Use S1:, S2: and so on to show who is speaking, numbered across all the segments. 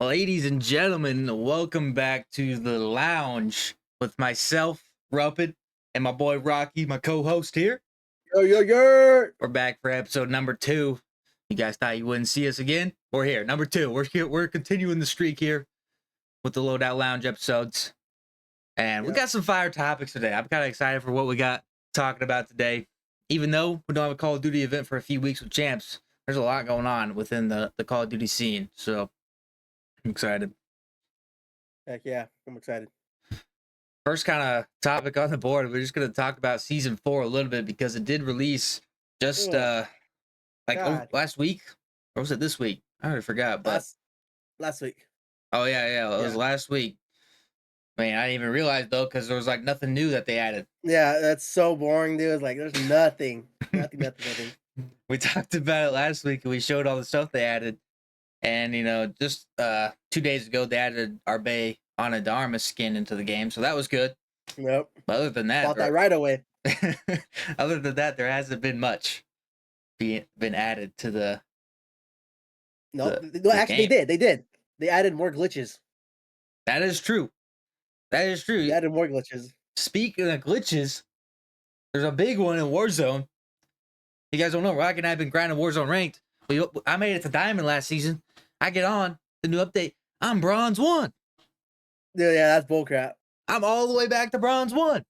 S1: Ladies and gentlemen, welcome back to the lounge with myself, RUHPID, and my boy Rockyyy, my co-host here.
S2: Yo.
S1: We're back for episode number 2. You guys thought you wouldn't see us again? We're here, number 2. We're here. We're continuing the streak here with the Loadout Lounge episodes, and we got some fire topics today. I'm kind of excited for what we got talking about today. Even though we don't have a Call of Duty event for a few weeks with champs, there's a lot going on within the Call of Duty scene. So I'm excited.
S2: Heck yeah, I'm excited.
S1: First kind of topic on the board, we're just going to talk about season 4 a little bit because it did release just last week, or was it this week? I already forgot. But
S2: last week.
S1: Oh yeah, it was last week. Man, I didn't even realize though because there was like nothing new that they added.
S2: Yeah, that's so boring, dude. It's like there's nothing. nothing.
S1: We talked about it last week and we showed all the stuff they added. And just 2 days ago they added our Bay on a Dharma skin into the game, so that was good.
S2: Nope.
S1: But other than that,
S2: bought that right away.
S1: Other than that, there hasn't been much been added to the.
S2: No, actually, game. They did. They added more glitches.
S1: That is true. They
S2: added more glitches.
S1: Speaking of glitches, there's a big one in Warzone. You guys don't know, Rock and I have been grinding Warzone ranked. I made it to Diamond last season. I get on the new update. I'm Bronze 1.
S2: Yeah, that's bullcrap.
S1: I'm all the way back to Bronze 1.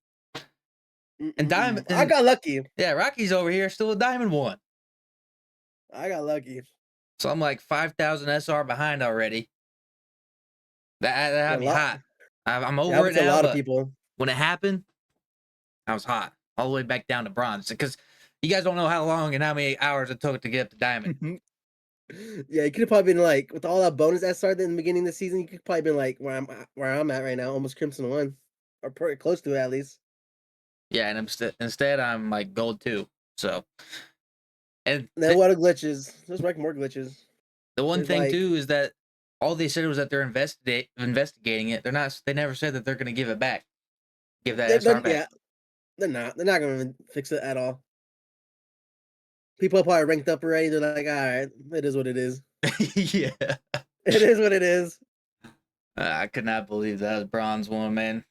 S1: And Diamond.
S2: I got lucky.
S1: Yeah, Rocky's over here still a Diamond 1.
S2: I got lucky.
S1: So I'm like 5,000 SR behind already. That had me hot. I'm over it now.
S2: A lot of people.
S1: When it happened, I was hot all the way back down to bronze because you guys don't know how long and how many hours it took to get up to diamond.
S2: Yeah, you could have probably been like with all that bonus that started in the beginning of the season. You could probably been like where I'm at right now, almost Crimson 1, or pretty close to it at least.
S1: Yeah, and instead I'm like gold 2. So,
S2: and then what are glitches? There's like more glitches.
S1: The one thing too is that all they said was that they're investigating it. They never said that they're going to give it back. Give that SR back.
S2: Yeah, they're not. They're not going to fix it at all. People are probably ranked up already. They're like, all right, it is what it is.
S1: Yeah.
S2: It is what it is.
S1: I could not believe that was Bronze 1, man.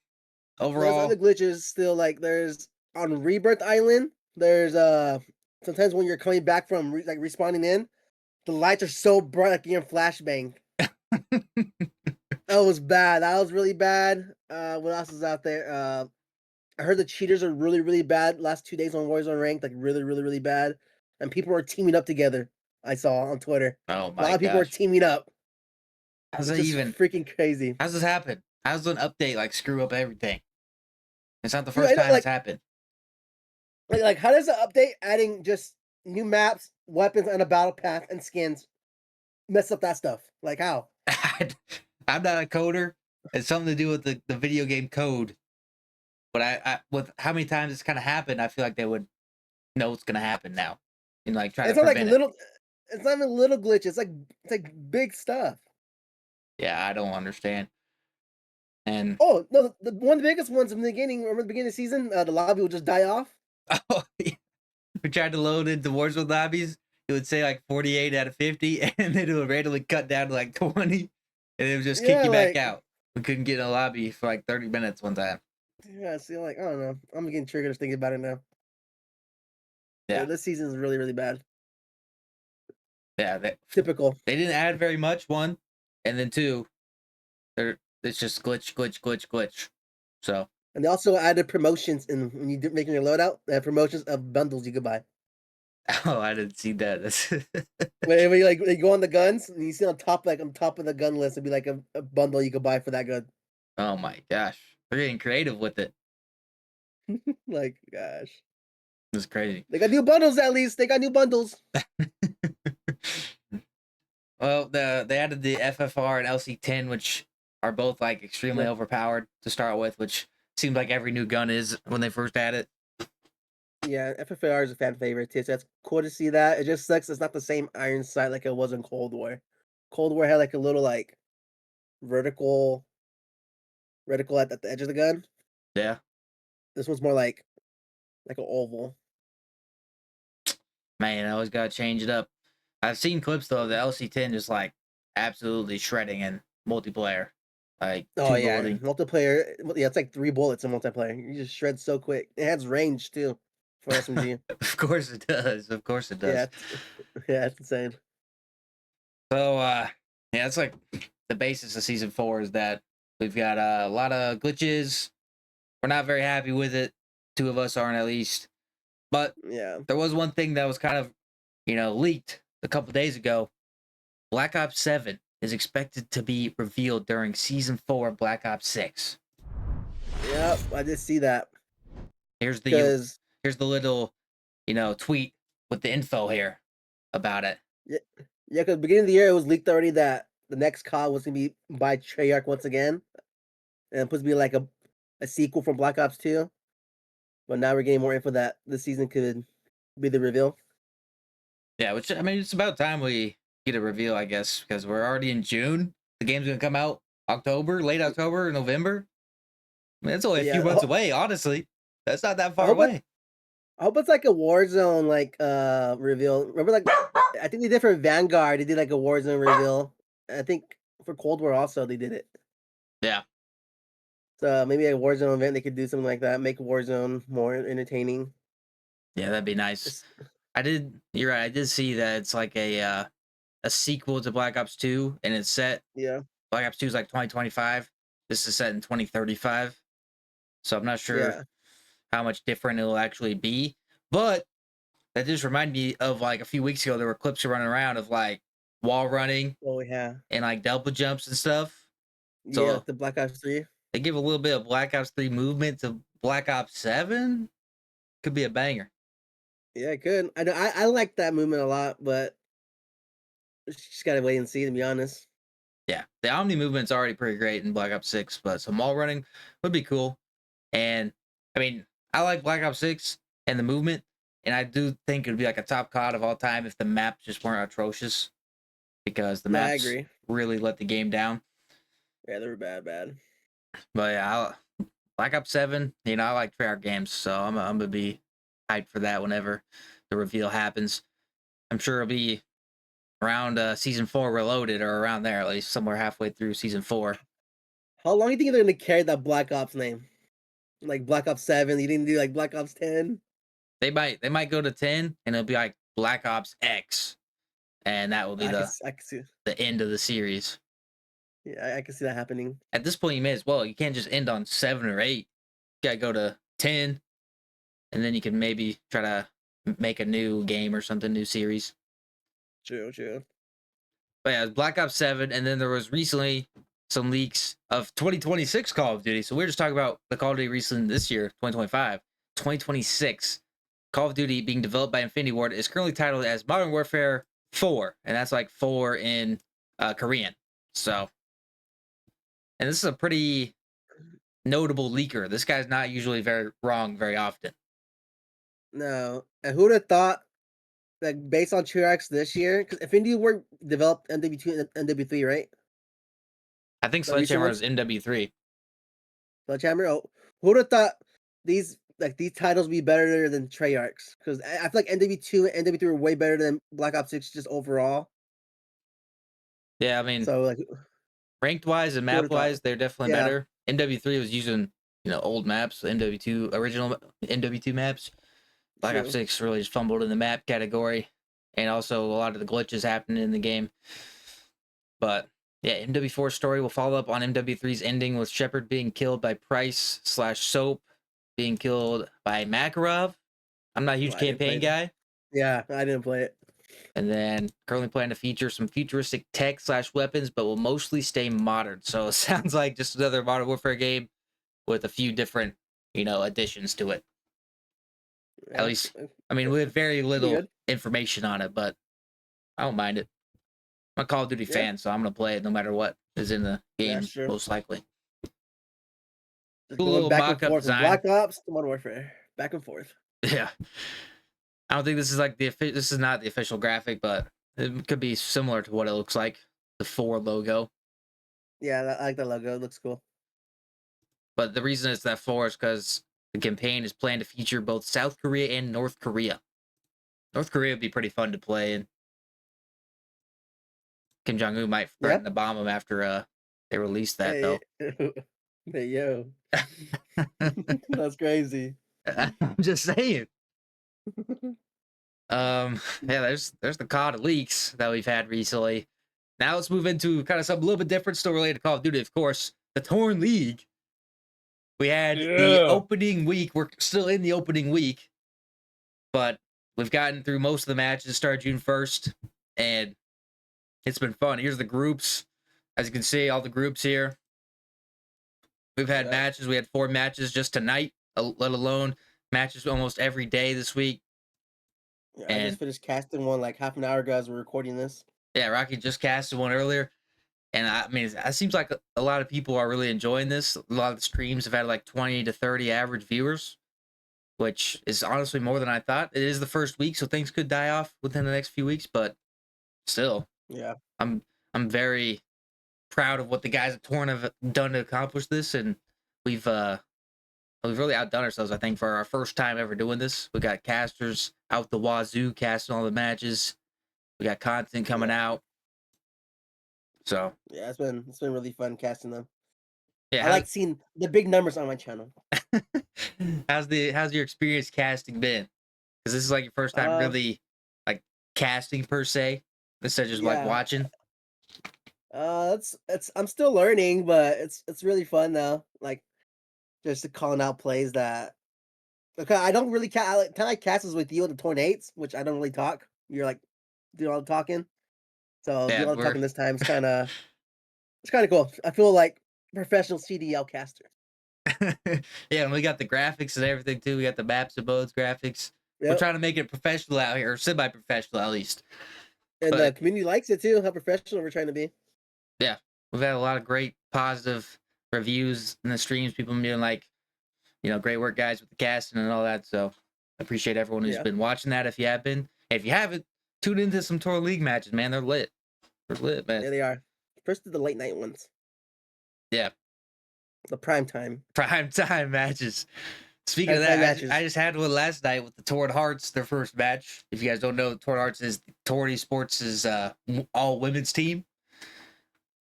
S1: Overall.
S2: There's other glitches still, like there's on Rebirth Island, there's sometimes when you're coming back from respawning in, the lights are so bright like you're in flashbang. That was bad. That was really bad. What else is out there? I heard the cheaters are really, really bad last 2 days on Warzone ranked, like really, really, really bad. And people are teaming up together. I saw on Twitter.
S1: Oh my!
S2: A lot of people are teaming up.
S1: How's that even
S2: freaking crazy?
S1: How's this happen? How's an update like screw up everything? It's not the first time it's happened.
S2: Like how does an update adding just new maps, weapons, and a battle pass and skins mess up that stuff? Like how?
S1: I'm not a coder. It's something to do with the video game code. But I with how many times it's kind of happened, I feel like they would know what's gonna happen now. And like try to prevent it.
S2: It's not even little glitches. It's like big stuff.
S1: Yeah, I don't understand. And
S2: oh no, one of the biggest ones in the beginning. Remember the beginning of the season, the lobby would just die off.
S1: Oh, yeah. We tried to load into Warzone lobbies. It would say like 48 out of 50, and then it would randomly cut down to like 20, and it would just kick you back out. We couldn't get in a lobby for like 30 minutes one time.
S2: Yeah, see, like I don't know. I'm getting triggered just thinking about it now.
S1: Yeah,
S2: this season is really, really bad.
S1: Yeah,
S2: typical.
S1: They didn't add very much, 1, and then 2, it's just glitch. So.
S2: And they also added promotions when you're making your loadout. They have promotions of bundles you could buy.
S1: Oh, I didn't see that.
S2: When you go on the guns and you see on top of the gun list, it'd be like a bundle you could buy for that gun.
S1: Oh my gosh, they're getting creative with it.
S2: Like gosh,
S1: it's crazy.
S2: They got new bundles at least. They got new bundles.
S1: Well, they added the FFAR and LC10, which are both like extremely overpowered to start with, which seems like every new gun is when they first add it.
S2: Yeah, FFAR is a fan favorite too, so that's cool to see that. It just sucks it's not the same iron sight like it was in Cold War. Cold War had like a little like vertical at the edge of the gun.
S1: Yeah.
S2: This one's more like an oval.
S1: Man, I always gotta change it up. I've seen clips though of the LC10 just like absolutely shredding, and multiplayer, like
S2: Oh
S1: tube
S2: yeah,
S1: loading.
S2: multiplayer. Yeah, it's like 3 bullets in multiplayer. You just shred so quick. It has range too for SMG.
S1: Of course it does. Of course it
S2: Yeah,
S1: does.
S2: yeah, it's insane.
S1: So yeah, it's like the basis of season 4 is that we've got a lot of glitches. We're not very happy with it. Two of us aren't, at least. But
S2: Yeah.
S1: there was one thing that was kind of, leaked a couple days ago. Black Ops 7 is expected to be revealed during season 4 of Black Ops 6.
S2: Yep, I did see that.
S1: Here's the
S2: Because
S1: here's the little, tweet with the info here about it.
S2: yeah, yeah, because beginning of the year it was leaked already that the next COD was gonna be by Treyarch once again, and supposed to be like a sequel from Black Ops 2. But now we're getting more info that this season could be the reveal.
S1: Yeah, which, I mean, it's about time we get a reveal, I guess, because we're already in June. The game's gonna come out October, late October, November. I mean, it's only a few
S2: Yeah,
S1: months away, honestly. That's not that
S2: I
S1: far
S2: hope it,
S1: away.
S2: I hope it's like a Warzone like reveal. Remember like I think they did for Vanguard, they did like a Warzone reveal. I think for Cold War also they did it.
S1: Yeah.
S2: So maybe a Warzone event they could do something like that, make Warzone more entertaining.
S1: Yeah, that'd be nice.
S2: It's,
S1: You're right. I did see that it's like a sequel to Black Ops 2, and it's set.
S2: yeah,
S1: Black Ops 2 is like 2025. This is set in 2035. So I'm not sure
S2: yeah.
S1: how much different it'll actually be. But that just reminded me of like a few weeks ago, there were clips running around of like wall running
S2: Oh yeah.
S1: and like double jumps and stuff.
S2: Yeah,
S1: So
S2: like the Black Ops 3.
S1: they give a little bit of Black Ops 3 movement to Black Ops 7. Could be a banger.
S2: Yeah, good. I know I like that movement a lot, but just gotta wait and see to be honest.
S1: Yeah, the Omni movement's already pretty great in Black Ops 6, but some wall running would be cool. And I mean, I like Black Ops 6 and the movement, and I do think it'd be like a top COD of all time if the maps just weren't atrocious, because the
S2: Yeah, I
S1: maps
S2: agree.
S1: really let the game down.
S2: Yeah, they were bad.
S1: But yeah, Black Ops 7, I like Treyarch games, so I'm gonna be hyped for that whenever the reveal happens. I'm sure it'll be around season 4 Reloaded, or around there, at least somewhere halfway through season 4.
S2: How long do you think they're gonna carry that Black Ops name? Like Black Ops 7, you didn't do like Black Ops 10?
S1: They might go to 10, and it'll be like Black Ops X, and that will be
S2: I can see.
S1: the end of the series.
S2: Yeah, I can see that happening.
S1: At this point, you may as well. You can't just end on 7 or 8. You gotta go to 10, and then you can maybe try to make a new game or something, new series.
S2: True.
S1: But yeah, Black Ops 7, and then there was recently some leaks of 2026 Call of Duty. So we're just talking about the Call of Duty recently this year, 2025. 2026 Call of Duty, being developed by Infinity Ward, is currently titled as Modern Warfare 4, and that's like 4 in Korean. So, and this is a pretty notable leaker. This guy's not usually very wrong very often.
S2: No. And who'd have thought like based on Treyarch this year? Because Infinity Ward developed MW2 and MW3, right?
S1: I think
S2: The recent
S1: Sledgehammer is
S2: ones?
S1: MW3.
S2: Sledgehammer? Oh, who'd have thought these titles would be better than Treyarch's? Because I feel like NW2 and NW3 were way better than Black Ops 6 just overall.
S1: Yeah, I mean,
S2: So like
S1: ranked wise and
S2: who would
S1: map
S2: have thought?
S1: wise, they're definitely
S2: Yeah,
S1: better. MW3 was using, old maps, MW2, original MW2 maps. Black Ops
S2: true.
S1: 6 really just fumbled in the map category, and also a lot of the glitches happening in the game. But yeah, MW4's story will follow up on MW3's ending, with Shepard being killed by Price/Soap being killed by Makarov. I'm not a huge
S2: Well, I didn't play
S1: campaign
S2: it.
S1: guy.
S2: Yeah, I didn't play it.
S1: And then currently plan to feature some futuristic tech/weapons, but will mostly stay modern. So it sounds like just another Modern Warfare game with a few different, additions to it. At
S2: Yeah,
S1: least, I mean, we have very
S2: should be
S1: little
S2: good.
S1: information on it, but I don't mind it. I'm a Call of Duty
S2: Yeah,
S1: fan, so I'm gonna play it no matter what is in the
S2: that's
S1: game,
S2: true.
S1: most likely.
S2: Just
S1: Cool
S2: going
S1: little
S2: back and
S1: mock-up
S2: forth from
S1: design.
S2: Black Ops to Modern Warfare. Back and forth.
S1: Yeah, I don't think this is like this is not the official graphic, but it could be similar to what it looks like, the 4 logo.
S2: Yeah, I like the logo. It looks cool.
S1: But the reason it's that 4 is because the campaign is planned to feature both South Korea and North Korea. North Korea would be pretty fun to play, and Kim Jong Un might
S2: Yeah,
S1: threaten to bomb him after They released that
S2: Hey,
S1: though.
S2: hey, yo. That's crazy.
S1: I'm just saying. Yeah, there's the COD leaks that we've had recently. Now let's move into kind of something a little bit different, still related to Call of Duty, of course. The Torn League. We had the
S2: Yeah.
S1: opening week. We're still in the opening week, but we've gotten through most of the matches. Started June 1st, and it's been fun. Here's the groups. As you can see, all the groups here. We've had
S2: Yeah.
S1: matches. We had 4 matches just tonight, let alone matches almost every day this week.
S2: Yeah, I just
S1: And
S2: finished casting one like half an hour ago as we're recording this.
S1: yeah, Rocky just casted one earlier. And I mean, it seems like a lot of people are really enjoying this. A lot of the streams have had like 20 to 30 average viewers, which is honestly more than I thought. It is the first week, so things could die off within the next few weeks, but still,
S2: Yeah.
S1: I'm I'm very proud of what the guys at Torn have done to accomplish this, and we've really outdone ourselves. I think for our first time ever doing this, we got casters out the wazoo casting all the matches. We got content coming
S2: Yeah.
S1: out, so
S2: Yeah, it's been really fun casting them.
S1: yeah.
S2: I like seeing the big numbers on my channel.
S1: How's your experience casting been? Because this is like your first time
S2: Uh
S1: really like casting per se, instead of just like
S2: yeah.
S1: watching.
S2: It's I'm still learning, but it's really fun now. Like just calling out plays that okay, I don't really I like kind of cast with you the tornadoes, which I don't really talk. You're like doing all the talking. So
S1: Yeah,
S2: doing all the talking this time is it's kinda cool. I feel like professional CDL caster.
S1: yeah, and we got the graphics and everything too. We got the maps and modes graphics. We're
S2: Yep.
S1: trying to make it professional out here, or semi-professional at least.
S2: And the
S1: But
S2: community likes it too, how professional we're trying to be.
S1: yeah, we've had a lot of great positive reviews in the streams. People being like, great work, guys, with the casting and all that. So I appreciate everyone who's
S2: Yeah.
S1: been watching that. If you have been, if you haven't, tune into some Tour League matches, man. They're lit. They're lit, man.
S2: Yeah, they are. First to the late night ones.
S1: Yeah,
S2: The prime time.
S1: prime time matches. Speaking of
S2: Prime time
S1: that, I
S2: matches.
S1: just had one last night with the Torn Hearts, their first match. If you guys don't know, Torn Hearts is Torn Esports' all women's team.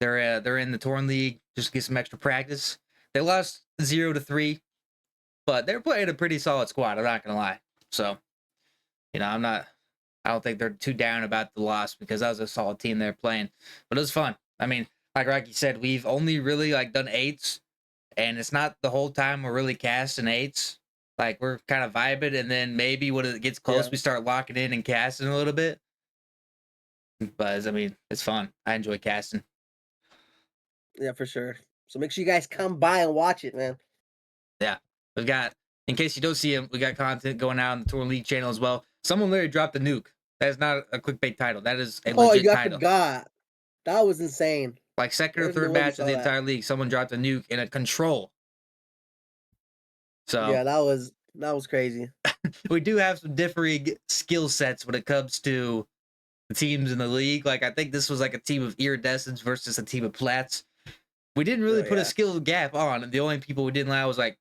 S1: They're in the Torn League just to get some extra practice. They lost 0-3, but they're playing a pretty solid squad. I'm not gonna lie. So, I don't think they're too down about the loss because that was a solid team they're playing. But it was fun. I mean, like Rocky said, we've only really like done 8s, and it's not the whole time we're really casting 8s. Like we're kind of vibing, and then maybe when it gets close,
S2: Yeah.
S1: we start locking in and casting a little bit. But I mean, it's fun. I enjoy casting.
S2: Yeah, for sure. So make sure you guys come by and watch it, man.
S1: Yeah, we've got. In case you don't see him, we got content going out on the Tour League channel as well. Someone literally dropped a nuke. That is not a clickbait title. That is a
S2: Oh,
S1: legit
S2: yeah, I
S1: title.
S2: forgot. That was insane.
S1: Like second or
S2: There's no
S1: third
S2: way we
S1: match of
S2: saw
S1: the
S2: that.
S1: entire league, someone dropped a nuke in a control. So
S2: Yeah, that was crazy.
S1: we do have some differing skill sets when it comes to the teams in the league. Like I think this was like a team of iridescents versus a team of plats. We didn't really
S2: Oh
S1: put a
S2: yeah.
S1: skill gap on, and the only people we didn't allow was like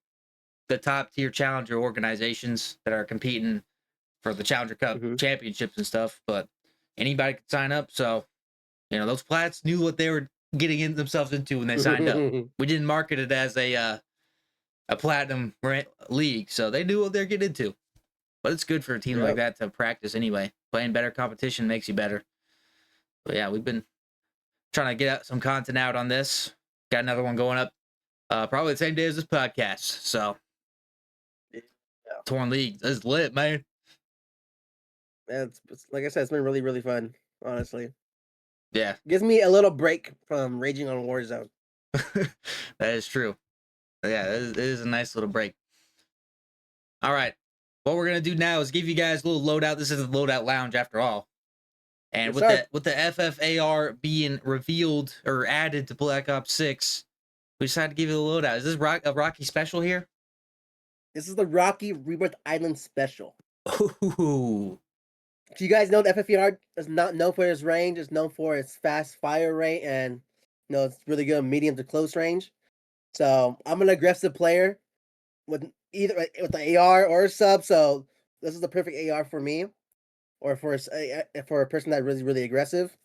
S1: the top tier challenger organizations that are competing for the Challenger Cup
S2: Hmm.
S1: championships and stuff. But anybody could sign up. So, those plats knew what they were getting in themselves into when they signed up. We didn't market it as a platinum league, so they knew what they're getting into. But it's good for a team like
S2: Yep.
S1: that to practice anyway. Playing better competition makes you better. But yeah, we've been trying to get out some content out on this. Got another one going up probably the same day as this podcast. So
S2: Yeah.
S1: Torn League is lit, man.
S2: It's like I said, it's been really, really fun, honestly.
S1: Yeah,
S2: Gives me a little break from raging on Warzone.
S1: that is true. Yeah, it is a nice little break. All right. What we're gonna do now is give you guys a little loadout. This is the Loadout Lounge after all. And
S2: Yes,
S1: with
S2: sir.
S1: the FFAR being revealed or added to Black Ops 6, we decided to give you a loadout. Is this a Rocky special here?
S2: This is the Rockyyy Rebirth Island special.
S1: Ooh.
S2: Do you guys know the FFAR is not known for its range, it's known for its fast fire rate and it's really good medium to close range. So I'm an aggressive player with either with the AR or a sub, so this is the perfect AR for me or for a person that's really, really aggressive.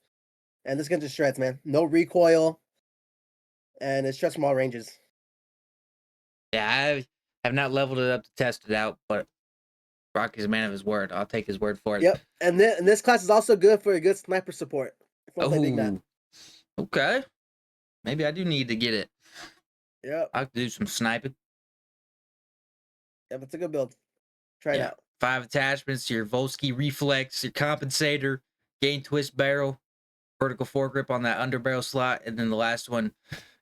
S2: And this gun just shreds, man. No recoil. and it stretches from all ranges.
S1: Yeah, I have not leveled it up to test it out, but Rocky's a man of his word. I'll take his word for it.
S2: Yep, and this class is also good for a good sniper support. If you want to play big map.
S1: Oh, okay. Maybe I do need to get it.
S2: Yep.
S1: I could do some sniping.
S2: Yep, it's a good build. Try it out.
S1: 5 attachments, your Volsky reflex, your compensator, gain twist barrel, vertical foregrip on that underbarrel slot, and then the last one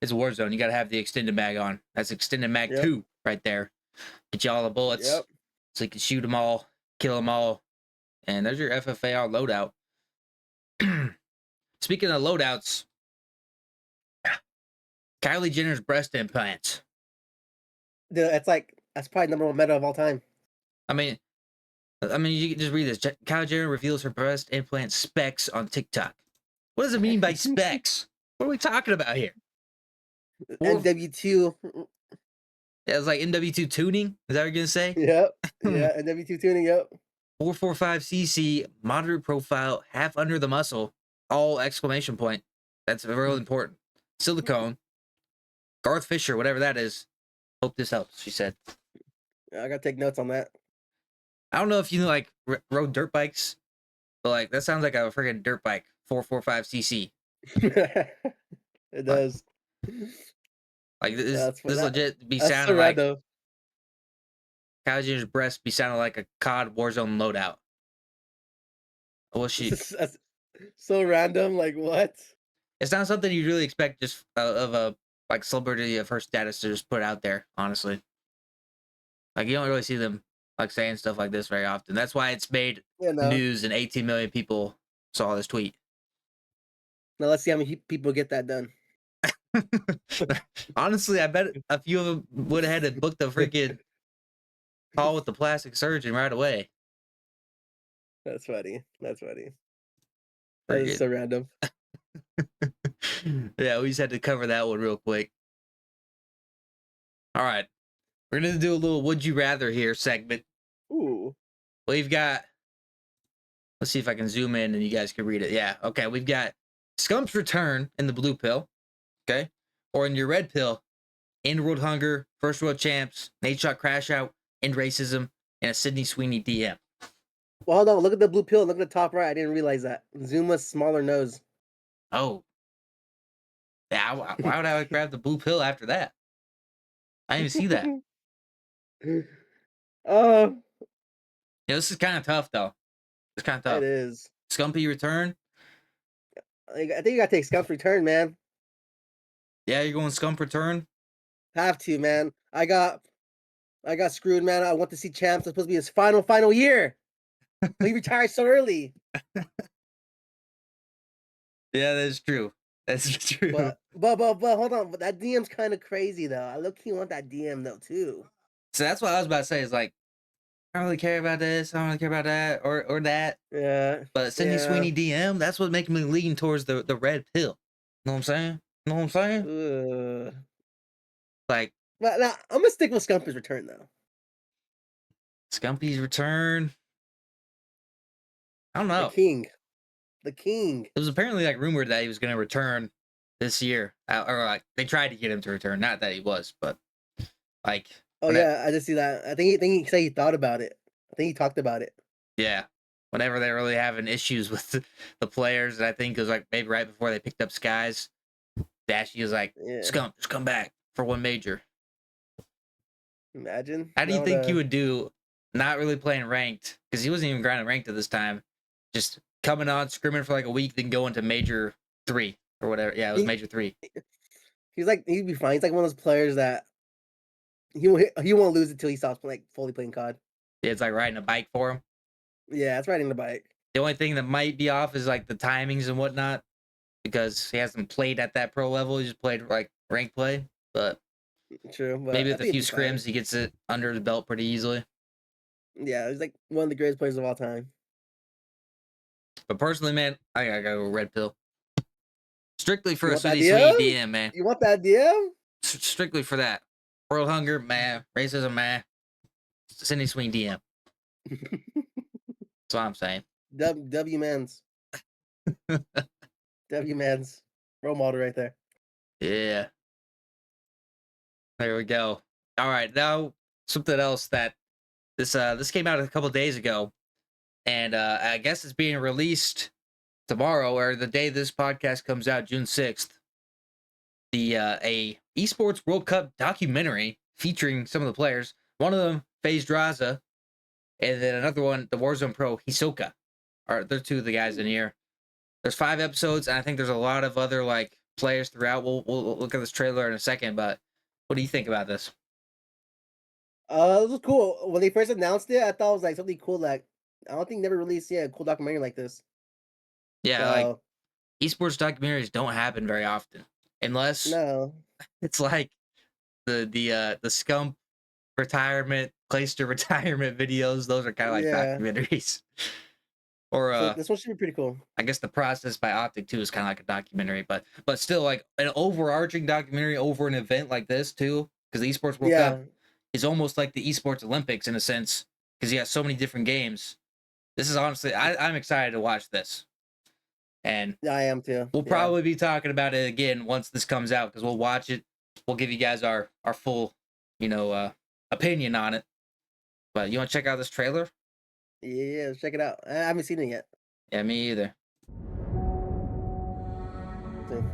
S1: is Warzone. You got to have the extended mag on. That's extended mag 2 right there. Get you all the bullets so you can shoot them all, kill them all. And there's your FFAR loadout. Speaking of loadouts, Kylie Jenner's breast implants.
S2: Dude, that's probably #1 meta of all time.
S1: I mean, you can just read this. Kylie Jenner reveals her breast implant specs on TikTok. What does it mean by specs? What are we talking about here?
S2: NW2.
S1: Yeah, it's like NW2 tuning. Is that what you're gonna say?
S2: Yep. Yeah, NW2 tuning. Yep.
S1: 445cc, moderate profile, half under the muscle, all exclamation point. That's real important. Silicone. Garth Fisher, whatever that is. Hope this helps, she said.
S2: I gotta take notes on that.
S1: I don't know if you like rode dirt bikes, but like that sounds like a freaking dirt bike. 445cc.
S2: It does.
S1: Like this legit be sounding
S2: so
S1: like
S2: random.
S1: Kylie Jenner's breast be sounding like a COD Warzone loadout. Well,
S2: That's so random. Like what?
S1: It's not something you really expect just of a like celebrity of her status to just put out there. Honestly, like you don't really see them like saying stuff like this very often. That's why it's made news and 18 million people saw this tweet.
S2: Now let's see how many people get that done.
S1: Honestly, I bet a few of them would have had to book the freaking call with the plastic surgeon right away.
S2: That's funny. That's funny. That is so random.
S1: Yeah, we just had to cover that one real quick. All right. We're going to do a little Would You Rather here segment.
S2: Ooh.
S1: We've got, let's see if I can zoom in and you guys can read it. Yeah. Okay. We've got Scump's Return in the blue pill. Okay. Or in your red pill, End World Hunger, First World Champs, Nate Shot Crash Out, End Racism, and a Sydney Sweeney DM.
S2: Well, hold on. Look at the blue pill. Look at the top right. I didn't realize that. Zuma's smaller nose.
S1: Oh. Yeah. Why would I grab the blue pill after that? I didn't even see that. Yeah, this is kind of tough, though. It's kind of tough.
S2: It is.
S1: Scumpy Return.
S2: I think you gotta take Scump's Return, man.
S1: Yeah, you're going Scump Return?
S2: Have to, man. I got screwed, man. I want to see Champs. It's supposed to be his final year. But he retired so early.
S1: Yeah, that's true. That's true.
S2: But hold on. But that DM's kind of crazy though. I low-key want that DM though too.
S1: So that's what I was about to say. Is like, I don't really care about this. I don't really care about that or that.
S2: Yeah.
S1: But Sydney Sweeney DM, that's what making me lean towards the red pill. Know what I'm saying? Know what I'm saying? Like,
S2: but now I'm gonna stick with Scumpy's Return though.
S1: Scumpy's Return. I don't know.
S2: The king.
S1: It was apparently like rumored that he was going to return this year, or like they tried to get him to return. Not that he was, but like.
S2: Oh yeah, I just see that. I think he said he thought about it. I think he talked about it.
S1: Yeah, whenever they're really having issues with the players, and I think it was like maybe right before they picked up Skies, Dashy was like, "Scump, just come back for one major."
S2: Imagine.
S1: How do you think you would do? Not really playing ranked because he wasn't even grinding ranked at this time. Just coming on, scrimming for like a week, then going to major 3 or whatever. Yeah, it was major 3.
S2: He'd be fine. He's like one of those players that he won't lose until he stops like fully playing COD.
S1: Yeah, it's like riding a bike for him.
S2: Yeah, it's riding the bike.
S1: The only thing that might be off is like the timings and whatnot because he hasn't played at that pro level. He just played like ranked play, but
S2: true. But
S1: maybe with a few scrims, he gets it under the belt pretty easily.
S2: Yeah, he's like one of the greatest players of all time.
S1: But personally, man, I gotta go red pill. Strictly for a Sydney Sweeney DM, man.
S2: You want that DM?
S1: Strictly for that. World hunger, man. Racism, man. Sydney Sweeney DM. That's what I'm saying.
S2: W Mans. W Mans. Role model right there.
S1: Yeah. There we go. All right, now something else that this came out a couple days ago, and I guess it's being released tomorrow or the day this podcast comes out, June 6th. The a Esports World Cup documentary featuring some of the players. One of them, FaZe Draza, and then another one, the Warzone Pro Hisoka. They're two of the guys in here. There's 5 episodes, and I think there's a lot of other like players throughout. We'll look at this trailer in a second, but what do you think about this?
S2: It was cool. When they first announced it, I thought it was like something cool. Like I don't think never released a cool documentary like this.
S1: Yeah, like
S2: So
S1: esports documentaries don't happen very often, unless
S2: no,
S1: it's like the Scump retirement, Clayster retirement videos. Those are kind of like
S2: yeah.
S1: documentaries. Or
S2: So this one should be pretty cool.
S1: I guess the process by Optic too is kind of like a documentary, but still like an overarching documentary over an event like this too, because the Esports World
S2: Yeah,
S1: Cup is almost like the Esports Olympics in a sense, because you have so many different games. This is honestly, I'm excited to watch this, and
S2: yeah, I am too.
S1: we'll
S2: Yeah.
S1: probably be talking about it again once this comes out because we'll watch it. We'll give you guys our full, opinion on it. But you want to check out this trailer?
S2: Yeah, let's check it out. I haven't seen it yet.
S1: Yeah, me either.
S2: So,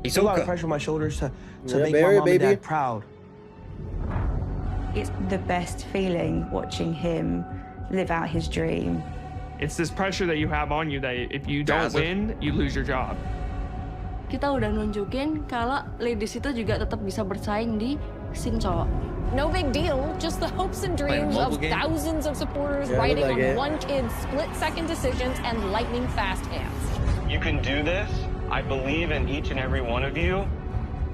S3: It's a lot of
S1: Hisoka.
S3: pressure on my shoulders to
S2: Yeah,
S3: make
S2: Barry,
S3: my mom and
S2: baby.
S3: dad proud.
S4: It's the best feeling watching him live out his dream.
S5: It's this pressure that you have on you that if you don't
S1: Gaza.
S5: win, you lose your job.
S6: Kita udah nunjukin kalau ladies itu juga tetap bisa bersaing di scene cowok.
S7: No big deal, just the hopes and
S1: Playing a
S7: dreams
S1: mobile
S7: of
S1: game?
S7: thousands of supporters
S2: Yeah, I
S7: riding
S2: like
S7: on
S2: it.
S7: one kid's split-second decisions and lightning-fast hands.
S8: You can do this. I believe in each and every one of you,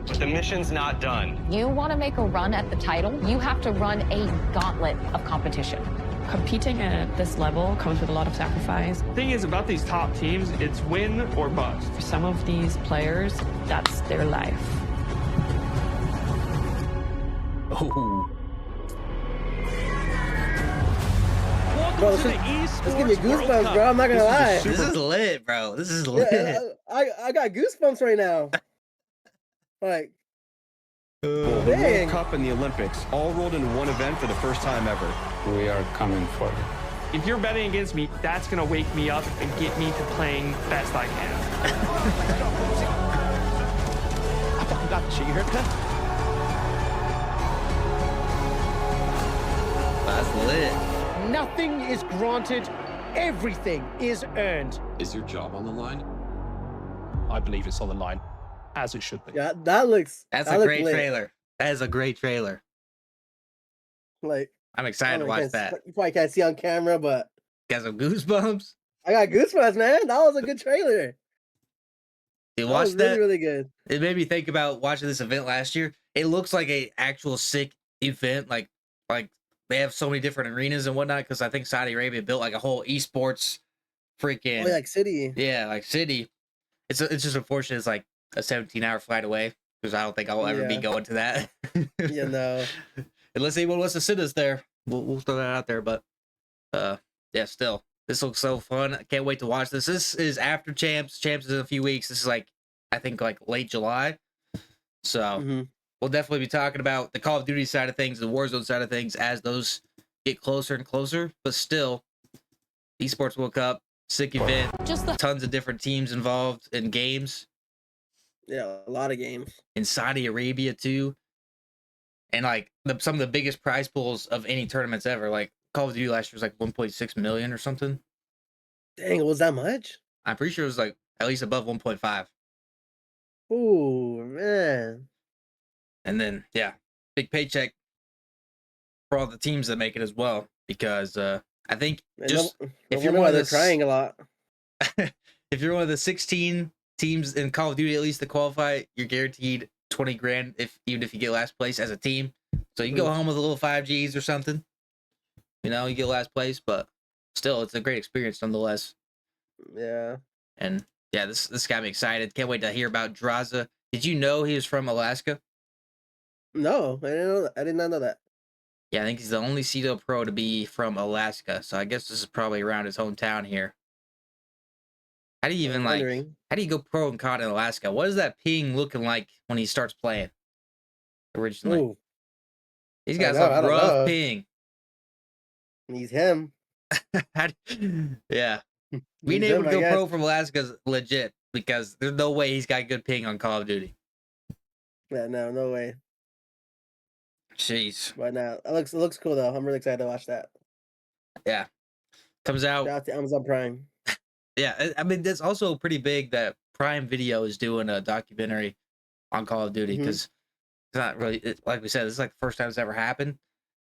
S8: but the mission's not done.
S7: You want to make a run at the title, you have to run a gauntlet of competition.
S9: Competing at this level comes with a lot of sacrifice.
S5: The thing is about these top teams, it's win or bust.
S9: For some of these players, that's their life.
S1: Oh,
S2: bro, let's give me goosebumps, bro. I'm not gonna lie.
S1: this is lit, bro. This is
S2: Yeah,
S1: lit.
S2: I got goosebumps right now. Like,
S3: The
S2: dang.
S3: World Cup and the Olympics all rolled into one event for the first time ever.
S10: We are coming for you.
S5: If you're betting against me, that's gonna wake me up and get me to playing best I can.
S1: That's lit.
S11: Nothing is granted, everything is earned.
S10: Is your job on the line?
S11: I believe it's on the line, as it should be.
S2: yeah, that looks.
S1: That's
S2: that
S1: a
S2: looks
S1: great
S2: lit.
S1: trailer. That is a great trailer.
S2: Like,
S1: I'm
S2: I
S1: excited to
S2: don't know,
S1: watch
S2: you
S1: that.
S2: you probably can't see on camera, but
S1: Got some goosebumps.
S2: I got goosebumps, man. That was a good trailer.
S1: You
S2: That
S1: watch
S2: was
S1: that?
S2: really, really good.
S1: It made me think about watching this event last year. It looks like a actual sick event. Like they have so many different arenas and whatnot. Because I think Saudi Arabia built like a whole esports freaking
S2: Oh, yeah, like City.
S1: yeah, like city. It's just unfortunate. It's like a 17-hour flight away because I don't think I'll ever be
S2: Yeah.
S1: going to that.
S2: Yeah, no.
S1: Unless anyone wants to sit us there, we'll throw that out there. But yeah, still, this looks so fun. I can't wait to watch this. This is after Champs. Champs is in a few weeks. This is like I think like late July. So
S2: Mhm.
S1: we'll definitely be talking about the Call of Duty side of things, the Warzone side of things as those get closer and closer. But still, Esports World Cup, sick event.
S7: Just the
S1: Tons of different teams involved in games
S2: Yeah, a lot of games.
S1: in Saudi Arabia too, and like some of the biggest prize pools of any tournaments ever. Like Call of Duty last year was like 1.6 million or something.
S2: Dang, it was that much?
S1: I'm pretty sure it was like at least above 1.5.
S2: Ooh, man.
S1: And then yeah, big paycheck for all the teams that make it as well. Because I think
S2: Man,
S1: just
S2: no
S1: if you're
S2: wonder
S1: one
S2: why
S1: of
S2: they're
S1: the
S2: crying a lot.
S1: if you're one of the 16 teams in Call of Duty at least to qualify, you're guaranteed 20 grand even if you get last place as a team. So you go home with a little 5Gs or something. You know, you get last place, but still it's a great experience nonetheless.
S2: Yeah.
S1: And yeah, this got me excited. Can't wait to hear about Draza. Did you know he was from Alaska?
S2: No, I didn't know that. I did not know that.
S1: Yeah, I think he's the only CDL pro to be from Alaska. So I guess this is probably around his hometown here. How do you even like?
S2: wondering.
S1: How do you go pro in COD in Alaska? What is that ping looking like when he starts playing? Originally,
S2: Ooh,
S1: he's
S2: I
S1: got
S2: know. I
S1: some
S2: don't
S1: rough
S2: know.
S1: ping.
S2: He's him.
S1: Yeah, being
S2: He's
S1: able
S2: him.
S1: to
S2: I
S1: go
S2: guess.
S1: pro from Alaska is legit because there's no way he's got good ping on Call of Duty.
S2: Yeah. No way.
S1: Jeez.
S2: But no, it looks cool though. I'm really excited to watch that.
S1: Yeah, comes out.
S2: Shout out to Amazon Prime.
S1: Yeah, I mean that's also pretty big that Prime Video is doing a documentary on Call of Duty because it's not really like we said. This is like the first time it's ever happened,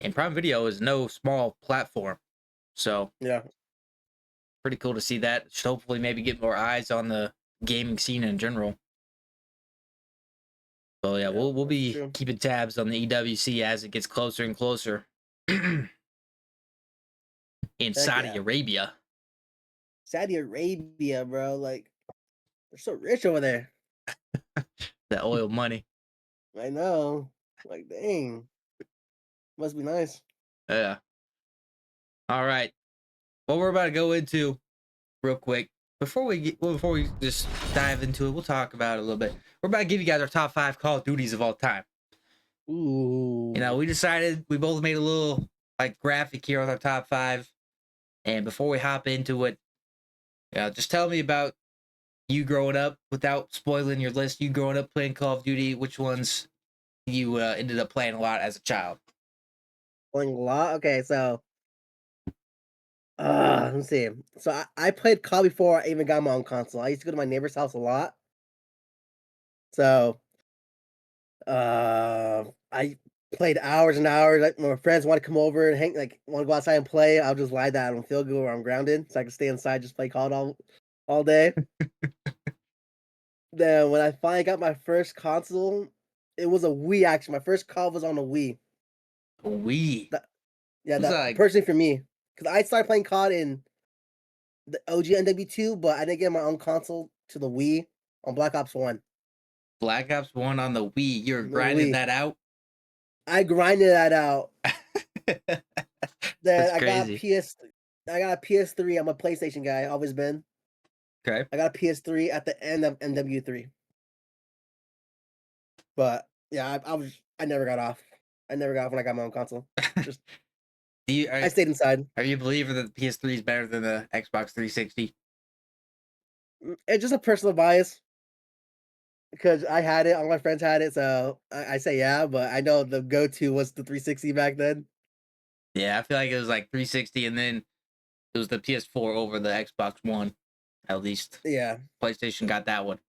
S1: and Prime Video is no small platform, so
S2: Yeah.
S1: pretty cool to see that. Should hopefully maybe get more eyes on the gaming scene in general. So yeah, we'll
S2: that's
S1: be
S2: true.
S1: keeping tabs on the EWC as it gets closer and closer. In
S2: Heck
S1: Saudi
S2: yeah.
S1: Arabia.
S2: Saudi Arabia, bro. Like, they're so rich over there.
S1: The oil money.
S2: I know. Like, dang. Must be nice.
S1: Yeah. All right. What we're about to go into real quick before we just dive into it, we'll talk about it a little bit. We're about to give you guys our top 5 Call of Duties of all time.
S2: Ooh.
S1: You know, we decided we both made a little like graphic here with our top 5, and before we hop into it, just tell me about you growing up without spoiling your list. You growing up playing Call of Duty, which ones you ended up playing a lot as a child?
S2: Playing a lot? Okay, so let's see. So I played COD before I even got my own console. I used to go to my neighbor's house a lot. So I played hours and hours. Like, my friends want to come over and hang, like want to go outside and play. I'll just lie down. I don't feel good or I'm grounded, so I can stay inside, just play COD all day. Then when I finally got my first console, it was a Wii. Actually, my first COD was on a Wii.
S1: Wii.
S2: Yeah,
S1: It's
S2: that
S1: like-
S2: personally for me, because I started playing COD in the OG NW2, but I didn't get my own console to the Wii on Black Ops 1.
S1: Black Ops 1 on the Wii. You're
S2: The
S1: grinding
S2: Wii.
S1: that out?
S2: I grinded that out. Then
S1: That's
S2: I got
S1: crazy.
S2: I got a PS3. I'm a PlayStation guy, always been.
S1: Okay.
S2: I got a PS3 at the end of NW3. But yeah, I never got off. I never got off when I got my own console. Just I stayed inside.
S1: Are you a believer that the PS3 is better than the Xbox 360?
S2: It's just a personal bias. Because I had it, all my friends had it, so I say yeah, but I know the go-to was the 360 back then.
S1: Yeah, I feel like it was like 360 and then it was the PS4 over the Xbox One, at least.
S2: Yeah.
S1: PlayStation got that one.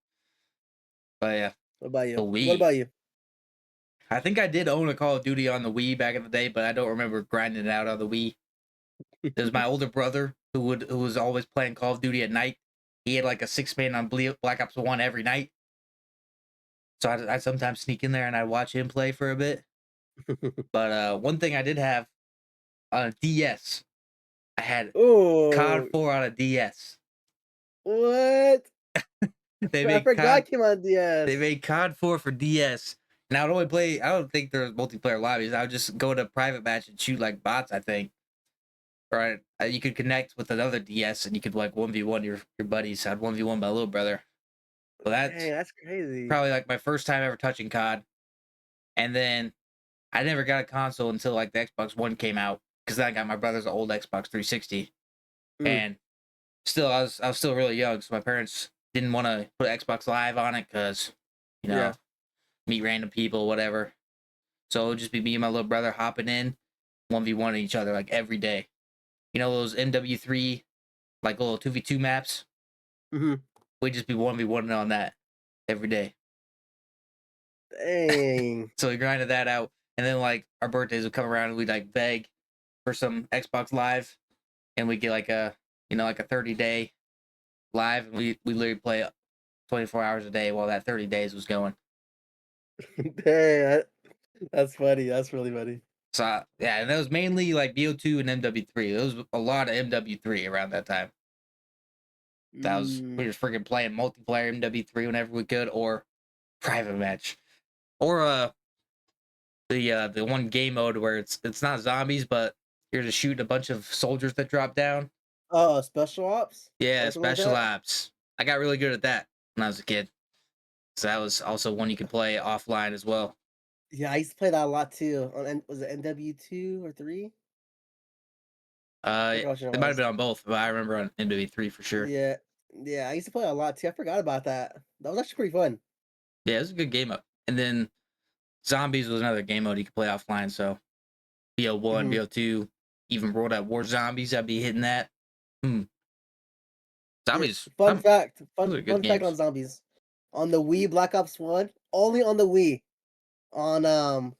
S1: But yeah.
S2: What about you?
S1: The Wii.
S2: What about you?
S1: I think I did own a Call of Duty on the Wii back in the day, but I don't remember grinding it out on the Wii. It was my older brother who was always playing Call of Duty at night. He had like a 6-man on Black Ops 1 every night. So I'd sometimes sneak in there and I'd watch him play for a bit. But one thing I did have on a DS, I had COD 4 on a DS.
S2: What? I forgot it came on DS.
S1: They made COD 4 for DS. And I would only play, I don't think there's multiplayer lobbies. I would just go to a private match and shoot like bots, I think. Or you could connect with another DS and you could like 1v1 your buddies. I'd 1v1 my little brother. Well,
S2: that's crazy.
S1: Probably like my first time ever touching COD. And then I never got a console until like the Xbox One came out because then I got my brother's old Xbox 360. And still, I was still really young, so my parents didn't want to put Xbox Live on it because, meet random people, whatever. So it would just be me and my little brother hopping in, 1v1 each other like every day. You know those MW3 like little 2v2 maps?
S2: Mm-hmm.
S1: We'd just be 1v1 on that every day.
S2: Dang.
S1: So we grinded that out. And then like our birthdays would come around and we'd like beg for some Xbox Live. And we'd get like a 30-day live. And we literally play 24 hours a day while that 30 days was going.
S2: Dang, that's funny. That's really funny.
S1: So yeah, and that was mainly like BO2 and MW3. There was a lot of MW3 around that time. That was we were freaking playing multiplayer MW3 whenever we could, or private match, or the one game mode where it's not zombies, but you're just shooting a bunch of soldiers that drop down.
S2: Oh, special ops.
S1: Yeah, special ops. I got really good at that when I was a kid. So that was also one you could play offline as well.
S2: Yeah, I used to play that a lot too. Was it NW2 or 3?
S1: It
S2: Forgot which one it
S1: might have
S2: was.
S1: been on both, but I remember on MW3 for sure.
S2: Yeah, I used to play a lot too. I forgot about that. That was actually pretty fun.
S1: Yeah, it was a good game up. And then Zombies was another game mode you could play offline. So BO1, BO2, even World at War Zombies, I'd be hitting that. Zombies.
S2: Fun fact
S1: those are good games.
S2: on Zombies. On the Wii Black Ops 1, only on the Wii. On oh,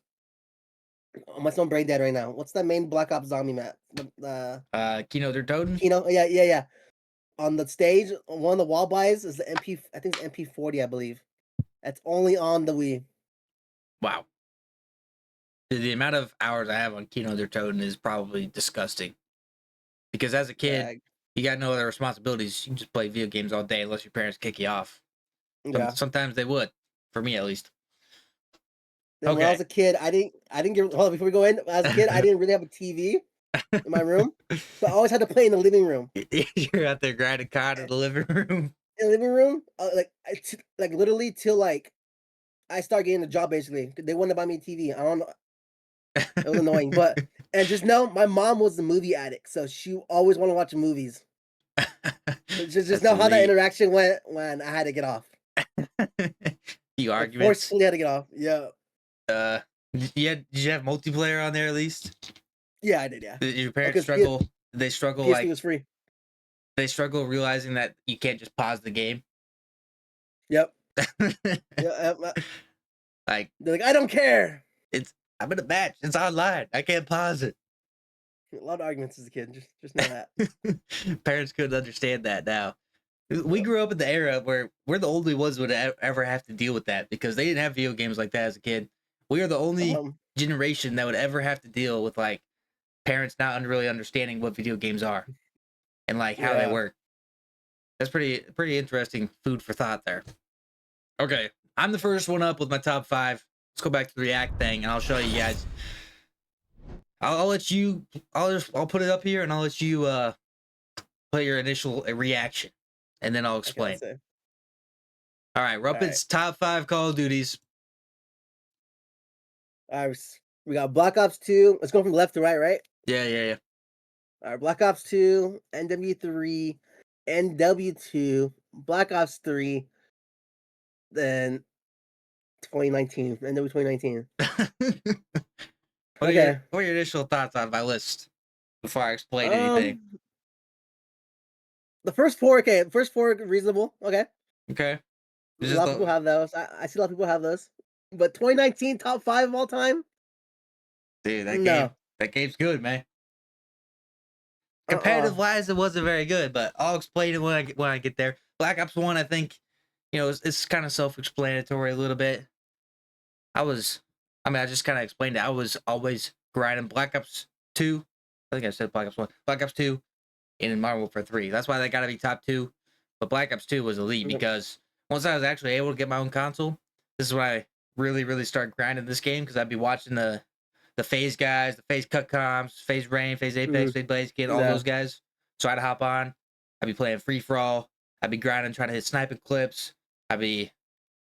S2: my phone brain dead right now. What's that main Black Ops zombie map?
S1: Kino der Toten?
S2: Kino, yeah. On the stage, one of the wall buys is the MP. I think it's MP40, I believe. That's only on the Wii.
S1: Wow. The amount of hours I have on Kino der Toten is probably disgusting. Because as a kid, you got no other responsibilities. You can just play video games all day unless your parents kick you off. Sometimes they would, for me at least.
S2: Then when I was a kid, I didn't get. Hold on, before we go in, when I was a kid, I didn't really have a TV in my room, so I always had to play in the living room.
S1: You're out there grinding COD in the living room.
S2: In the living room, like literally till like I start getting a job. Basically, they wanted to buy me a TV. I don't know. It was annoying, but and just know my mom was the movie addict, so she always wanted to watch movies. Just know how that interaction went when I had to get off.
S1: You arguments.
S2: Forcefully had to get off. Yeah.
S1: Did you have multiplayer on there at least?
S2: Yeah, I did. Yeah.
S1: Did your parents struggle? Did they struggle
S2: PS3 was free.
S1: They struggle realizing that you can't just pause the game.
S2: Yep.
S1: Like
S2: they're like, I don't care.
S1: I'm in a match. It's online. I can't pause it.
S2: A lot of arguments as a kid. Just know that.
S1: Parents couldn't understand that now. We grew up in the era where we're the only ones who would ever have to deal with that because they didn't have video games like that as a kid. We are the only generation that would ever have to deal with like parents not really understanding what video games are and like how they work. That's pretty interesting food for thought there. Okay, I'm the first one up with my top 5. Let's go back to the React thing, and I'll show you guys. I'll let you. I'll put it up here, and I'll let you put your initial reaction, and then I'll explain. All right, RUHPID's top 5 Call of Duties.
S2: All right, we got Black Ops 2. Let's go from left to right?
S1: Yeah.
S2: All right, Black Ops 2, NW3, NW2, Black Ops 3, then 2019, NW 2019.
S1: What are your initial thoughts on my list before I explain anything?
S2: The first 4, okay. The first 4 reasonable. Okay.
S1: A
S2: lot of people have those. I see a lot of people have those. But 2019 top 5 of all time?
S1: Dude, that game's good, man. Competitive wise, it wasn't very good, but I'll explain it when I get there. Black Ops 1, I think, it's kind of self-explanatory a little bit. I just kind of explained it. I was always grinding Black Ops 2. I think I said Black Ops 1. Black Ops 2 and Modern Warfare 3. That's why they got to be top 2. But Black Ops 2 was elite because once I was actually able to get my own console, this is when I really, really started grinding this game because I'd be watching the FaZe guys, the FaZe Cut Comms, FaZe Rain, FaZe Apex, FaZe Blaze, get all those guys. So I'd hop on. I'd be playing free-for-all. I'd be grinding, trying to hit sniping clips. I'd be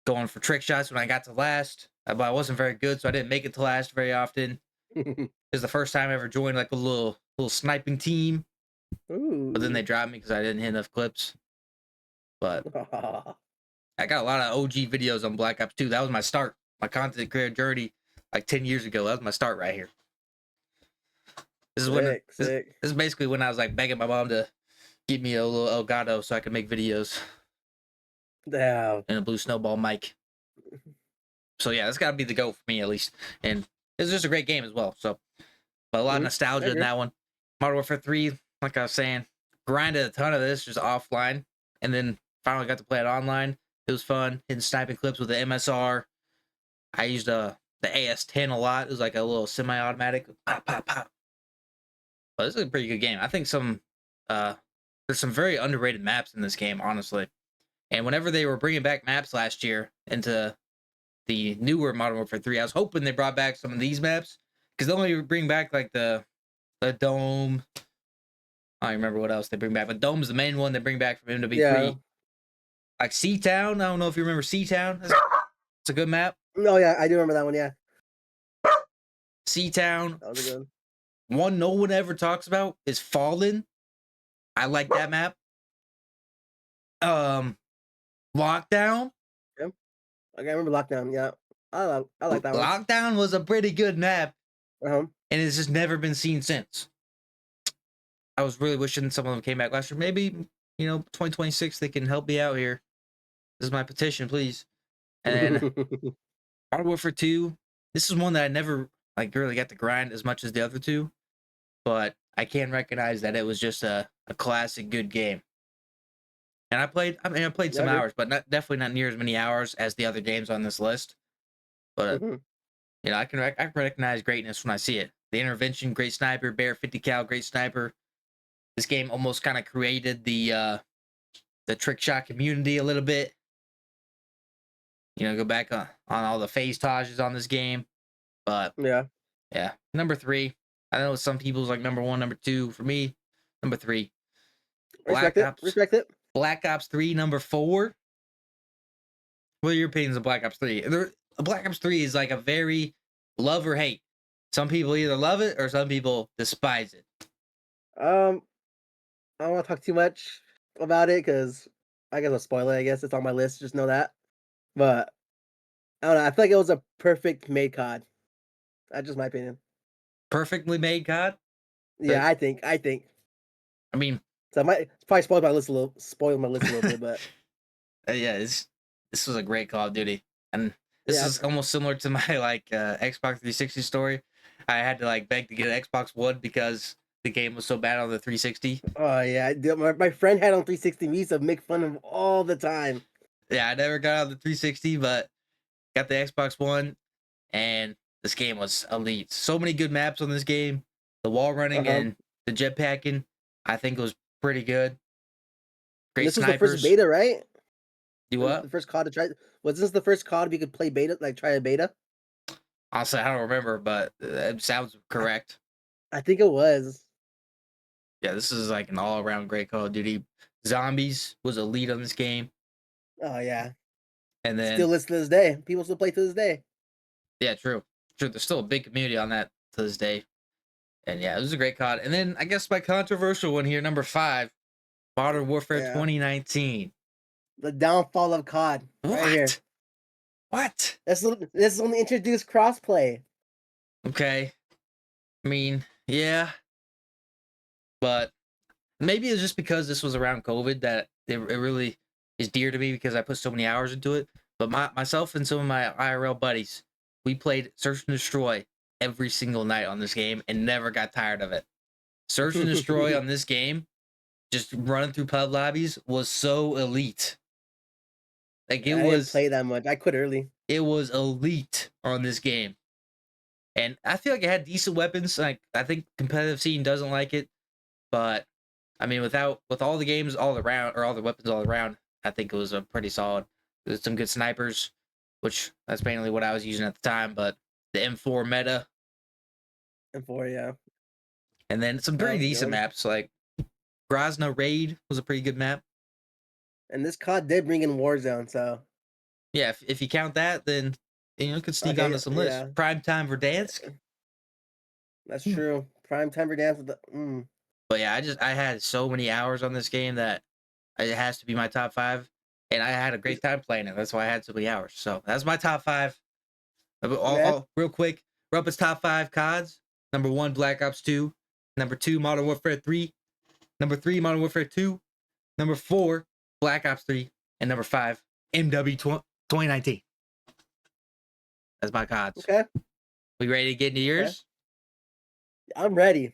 S1: going for trick shots when I got to last. But I wasn't very good, so I didn't make it to last very often. It was the first time I ever joined like a little sniping team.
S2: Ooh.
S1: But then they dropped me because I didn't hit enough clips. But I got a lot of OG videos on Black Ops 2. That was my start. My content creator journey like 10 years ago. That was my start right here. This is this is basically when I was like begging my mom to give me a little Elgato so I could make videos.
S2: Damn.
S1: And a blue snowball mic. So yeah, that's got to be the GOAT for me at least. And it's just a great game as well. So, but a lot of nostalgia in that one. Modern Warfare 3, like I was saying, grinded a ton of this just offline, and then finally got to play it online. It was fun hitting sniping clips with the MSR. I used the AS-10 a lot. It was like a little semi-automatic. Pop, pop, pop. But this is a pretty good game. I think there's some very underrated maps in this game, honestly. And whenever they were bringing back maps last year into the newer Modern Warfare 3, I was hoping they brought back some of these maps because they only bring back like the Dome. I don't remember what else they bring back, but Dome's the main one they bring back from MW3. Like Seatown. I don't know if you remember Seatown. It's a good map.
S2: No, yeah, I do remember that one. Yeah,
S1: Seatown.
S2: that was a good
S1: One no one ever talks about is Fallen. I like that map. Lockdown.
S2: one. Okay, I remember Lockdown. Yeah, I like that one.
S1: Lockdown was a pretty good map,
S2: Uh-huh.
S1: and it's just never been seen since. I was really wishing some of them came back last year. Maybe 2026 they can help me out here. This is my petition, please. And Modern Warfare 2. This is one that I never really got to grind as much as the other two, but I can recognize that it was just a classic good game. And I played some hours, but definitely not near as many hours as the other games on this list. But I can recognize greatness when I see it. The Intervention, great sniper. Bear 50 cal, great sniper. This game almost kind of created the trick shot community a little bit. Go back on all the phase tages on this game. But
S2: yeah.
S1: Number 3. I know some people's like number 1, number 2. For me, number 3.
S2: Respect it.
S1: Black Ops 3, number 4. What are your opinions of Black Ops 3? Black Ops 3 is like a very love or hate. Some people either love it or some people despise it.
S2: I don't want to talk too much about it because I guess I'll spoil it. I guess it's on my list. Just know that. But I don't know. I feel like it was a perfect made COD. That's just my opinion.
S1: Perfectly made COD?
S2: Yeah, I think.
S1: I mean,
S2: so I might probably spoil my list a little bit, but
S1: yeah, this was a great Call of Duty, and this is almost similar to my Xbox 360 story. I had to beg to get an Xbox One because the game was so bad on the 360.
S2: Oh yeah, my friend had on 360. We used to make fun of him all the time.
S1: Yeah, I never got on the 360, but got the Xbox One, and this game was elite. So many good maps on this game. The wall running and the jetpacking, I think it was pretty good. Great
S2: this
S1: snipers.
S2: was the first beta, right?
S1: You what?
S2: The first COD to try. Was this the first COD we could play beta, try a beta?
S1: Honestly, I don't remember, but it sounds correct.
S2: I think it was.
S1: Yeah, this is an all-around great Call of Duty. Zombies was elite on this game.
S2: Oh yeah.
S1: And then
S2: still listen to this day. People still play to this day.
S1: Yeah, true. There's still a big community on that to this day. And yeah, it was a great COD. And then I guess my controversial one here, number 5, Modern Warfare 2019.
S2: The downfall of COD.
S1: What?
S2: Right here.
S1: What?
S2: This only introduced crossplay.
S1: Okay. I mean, yeah. But maybe it's just because this was around COVID that it really is dear to me because I put so many hours into it. But myself and some of my IRL buddies, we played Search and Destroy every single night on this game and never got tired of it. Search and Destroy on this game, just running through pub lobbies, was so elite. I didn't
S2: play that much. I quit early.
S1: It was elite on this game. And I feel like it had decent weapons. I think competitive scene doesn't like it. But I mean, with all the games all around, or all the weapons all around, I think it was a pretty solid. There's some good snipers, which that's mainly what I was using at the time, but the M4 meta.
S2: M4, yeah.
S1: And then some pretty decent maps, like Grozna Raid was a pretty good map.
S2: And this COD did bring in Warzone, so.
S1: Yeah, if you count that, then it could sneak onto some lists.
S2: Yeah.
S1: Prime Time Verdansk.
S2: That's true. Prime Time Verdansk with the.
S1: But yeah, I had so many hours on this game that it has to be my top 5. And I had a great time playing it. That's why I had so many hours. So that's my top 5. Real quick, Ruppid's top 5 CODs. Number 1, Black Ops 2. Number 2, Modern Warfare 3. Number 3, Modern Warfare 2. Number 4, Black Ops 3. And number 5, MW 2019. That's my CODs.
S2: Okay.
S1: We ready to get into yours?
S2: I'm ready.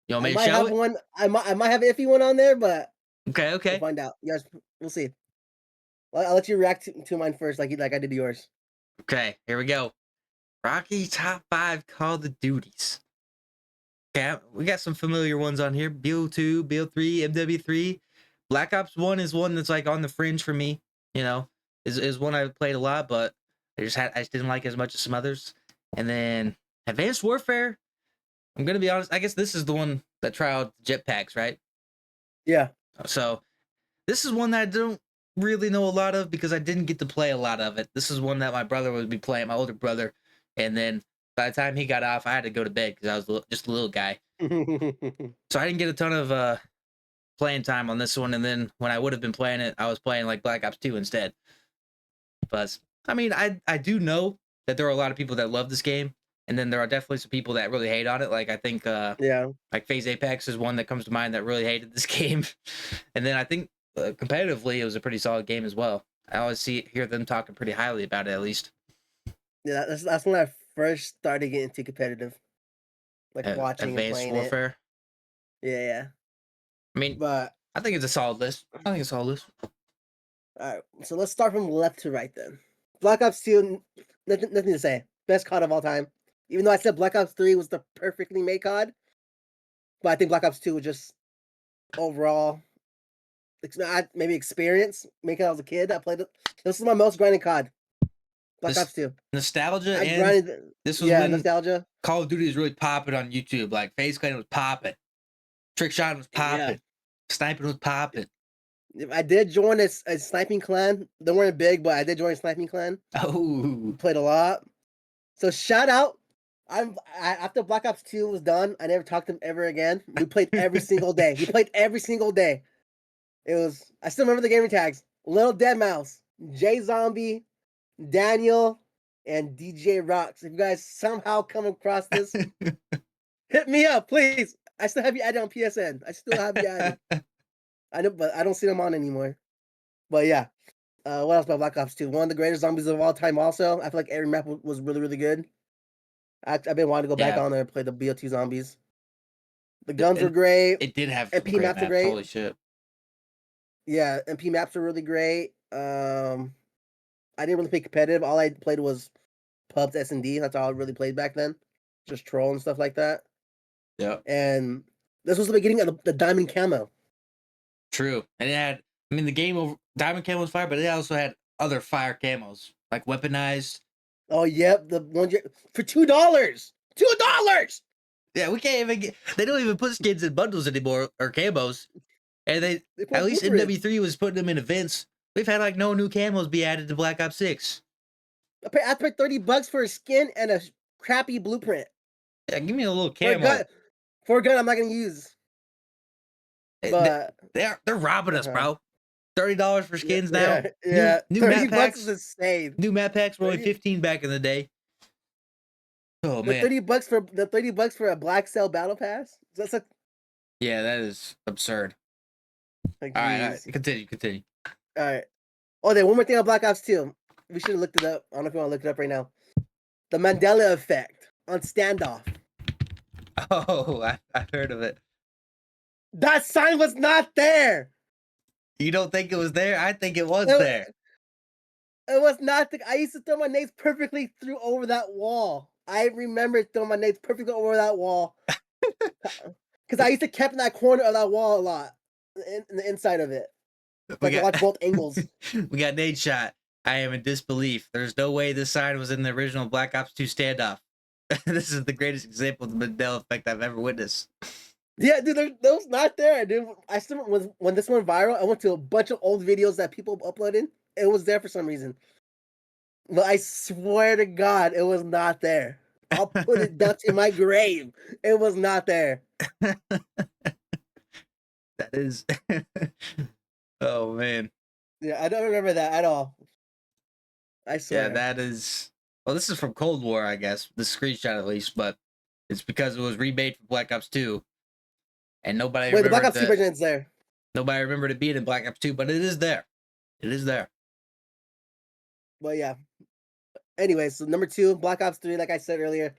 S1: You want me to show it?
S2: One, I might have an iffy one on there, but
S1: okay.
S2: We'll find out. Yes, we'll see. I'll let you react to mine first, like I did yours.
S1: Okay, here we go. Rockyyy top 5 Call of Duties. Okay, we got some familiar ones on here. BO2, BO3, MW3. Black Ops 1 is one that's on the fringe for me. Is one I played a lot, but I just didn't like as much as some others. And then Advanced Warfare. I'm gonna be honest. I guess this is the one that tried jetpacks, right?
S2: Yeah.
S1: So this is one that I don't really know a lot of because I didn't get to play a lot of it. This is one that my brother would be playing, my older brother, and then by the time he got off, I had to go to bed because I was just a little guy. So I didn't get a ton of playing time on this one. And then when I would have been playing it, I was playing like Black Ops 2 instead. But I mean, I do know that there are a lot of people that love this game, and then there are definitely some people that really hate on it. Like I think like FaZe Apex is one that comes to mind that really hated this game. And then I think competitively it was a pretty solid game as well. I always hear them talking pretty highly about it at least.
S2: Yeah, that's when I first started getting into competitive, like watching
S1: Advanced
S2: and playing
S1: Warfare.
S2: Yeah.
S1: I mean,
S2: but
S1: I think it's a solid list. I think it's a solid list.
S2: All right, so let's start from left to right then. Black Ops 2, nothing to say. Best COD of all time. Even though I said Black Ops 3 was the perfectly made COD, but I think Black Ops 2 was just overall maybe experience. Making I was a kid, I played it. This is my most grinding COD. Black Ops 2.
S1: Nostalgia and
S2: grinded,
S1: this was when
S2: nostalgia.
S1: Call of Duty was really popping on YouTube. Like FaZe Clan was popping, Trick Shot was popping, Sniping was popping.
S2: I did join a sniping clan. They weren't big, but I did join a sniping clan.
S1: Oh,
S2: played a lot. So shout out. After Black Ops 2 was done, I never talked to him ever again. We played every single day. He played every single day. I still remember the gaming tags. Little Dead Mouse, J Zombie, Daniel, and DJ Rocks. If you guys somehow come across this, hit me up, please. I still have you added on PSN. I still have you added. I know, but I don't see them on anymore. But yeah. What else about Black Ops 2? One of the greatest zombies of all time also. I feel like every map was really, really good. I've been wanting to go back on there and play the BO2 zombies. The guns were great.
S1: It did have
S2: MP maps are great.
S1: Holy shit.
S2: Yeah, MP maps are really great. I didn't really play competitive. All I played was pubs, S&D. That's all I really played back then. Just troll and stuff like that.
S1: Yeah.
S2: And this was the beginning of the diamond camo.
S1: True. And it had, I mean, the game over diamond camo was fire, but it also had other fire camos, like weaponized.
S2: Oh, yep. The one for $2. $2!
S1: Yeah, we can't even they don't even put skins in bundles anymore or camos. And they at least MW3 was putting them in events. We've had like no new camos be added to Black Ops 6.
S2: I paid $30 for a skin and a crappy blueprint.
S1: Yeah, give me a little camo.
S2: For a gun I'm not gonna use. But
S1: they're robbing us, bro. $30 for skins now.
S2: Yeah,
S1: new
S2: $30
S1: map packs
S2: is insane.
S1: New map packs were only $15 back in the day. Oh man,
S2: $30 for a Black Cell Battle Pass. That's
S1: yeah, that is absurd.
S2: Like,
S1: all right, continue.
S2: All right. Oh, there's one more thing on Black Ops 2. We should have looked it up. I don't know if you want to look it up right now. The Mandela effect on standoff.
S1: Oh, I heard of it.
S2: That sign was not there.
S1: You don't think it was there? I think it was there.
S2: It was not. I used to throw my nades perfectly through over that wall. I remember throwing my nades perfectly over that wall. Because I used to camp in that corner of that wall a lot. In the inside of it. I can watch both angles.
S1: We got nade shot. I am in disbelief. There's no way this sign was in the original Black Ops 2 standoff. This is the greatest example of the Mandela effect I've ever witnessed.
S2: Yeah, dude, that was not there, dude. I still when this went viral, I went to a bunch of old videos that people uploaded. It was there for some reason. But I swear to God, it was not there. I'll put it down in my grave. It was not there.
S1: That is oh man.
S2: Yeah, I don't remember that at all. I swear.
S1: Yeah, that is well, this is from Cold War, I guess. The screenshot at least, but it's because it was remade for Black Ops 2. And nobody
S2: the Black Ops 2 version is there.
S1: Nobody remembered it being in Black Ops 2, but it is there. It is there.
S2: But yeah. Anyway, so number 2, Black Ops 3, like I said earlier,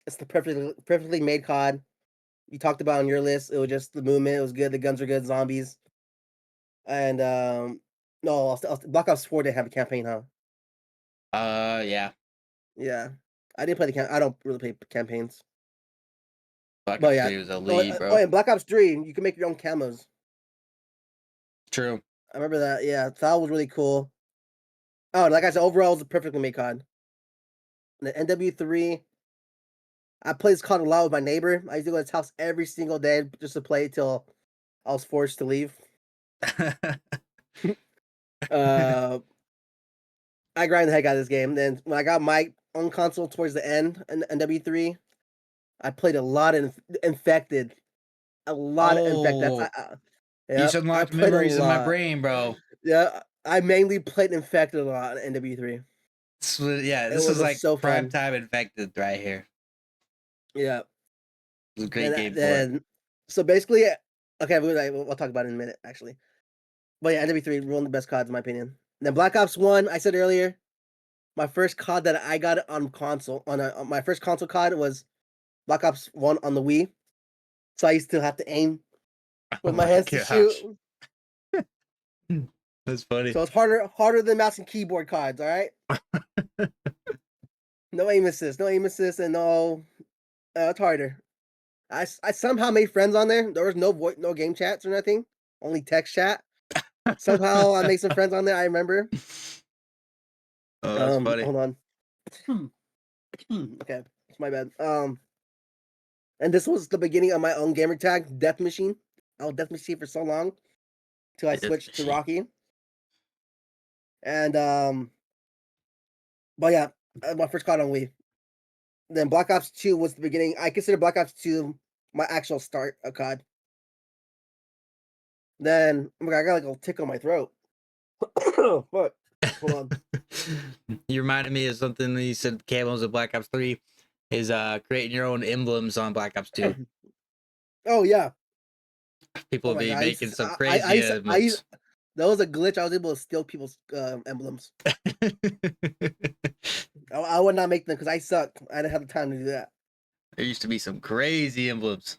S2: it's the perfectly made COD. You talked about on your list. It was just the movement. It was good. The guns were good. Zombies. And no, Black Ops 4 didn't have a campaign, huh?
S1: Yeah.
S2: Yeah. I didn't play I don't really play campaigns.
S1: Black Ops 3 was a lead, bro.
S2: Oh, and Black Ops 3, you can make your own camos.
S1: True.
S2: I remember that. Yeah, that was really cool. Oh, like I said, overall, it was a perfectly made COD. The NW3, I played this COD a lot with my neighbor. I used to go to his house every single day just to play till I was forced to leave. I grind the heck out of this game. Then when I got my own console towards the end in NW3, I played a lot of Infected. A lot of Infected.
S1: Oh, you
S2: Yeah,
S1: just
S2: I
S1: unlocked
S2: played a
S1: memories in my
S2: lot.
S1: brain, bro.
S2: Yeah, I mainly played Infected a lot in NW3.
S1: Yeah,
S2: It
S1: this is
S2: was
S1: like
S2: so
S1: prime
S2: fun.
S1: time Infected right here.
S2: Yeah.
S1: It was a great game for it.
S2: Then, so basically, okay, we'll talk about it in a minute, actually. But yeah, NW3 one of the best CODs in my opinion. Then Black Ops 1, I said earlier, my first COD that I got on console, on my first console COD was Black Ops 1 on the Wii. So I used to have to aim with my hands to shoot.
S1: That's funny.
S2: So it's harder than mouse and keyboard CODs, all right? No aim assist, and no, it's harder. I somehow made friends on there. There was no game chats or nothing, only text chat. Somehow I made some friends on there. I remember.
S1: Oh, that's funny.
S2: Hold on. Okay, it's my bad. And this was the beginning of my own gamer tag, Death Machine. I was Death Machine for so long till I switched to Rockyyy. And but yeah, my first COD on Wii. Then Black Ops 2 was the beginning. I consider Black Ops 2 my actual start of COD. Then oh my God, I got like a tick on my throat. Fuck. Hold on.
S1: You reminded me of something that you said camos of Black Ops 3 is creating your own emblems on Black Ops 2.
S2: Oh yeah.
S1: People
S2: Oh my
S1: be
S2: God,
S1: making some crazy emblems.
S2: That was a glitch. I was able to steal people's emblems. I would not make them because I sucked. I didn't have the time to do that.
S1: There used to be some crazy emblems.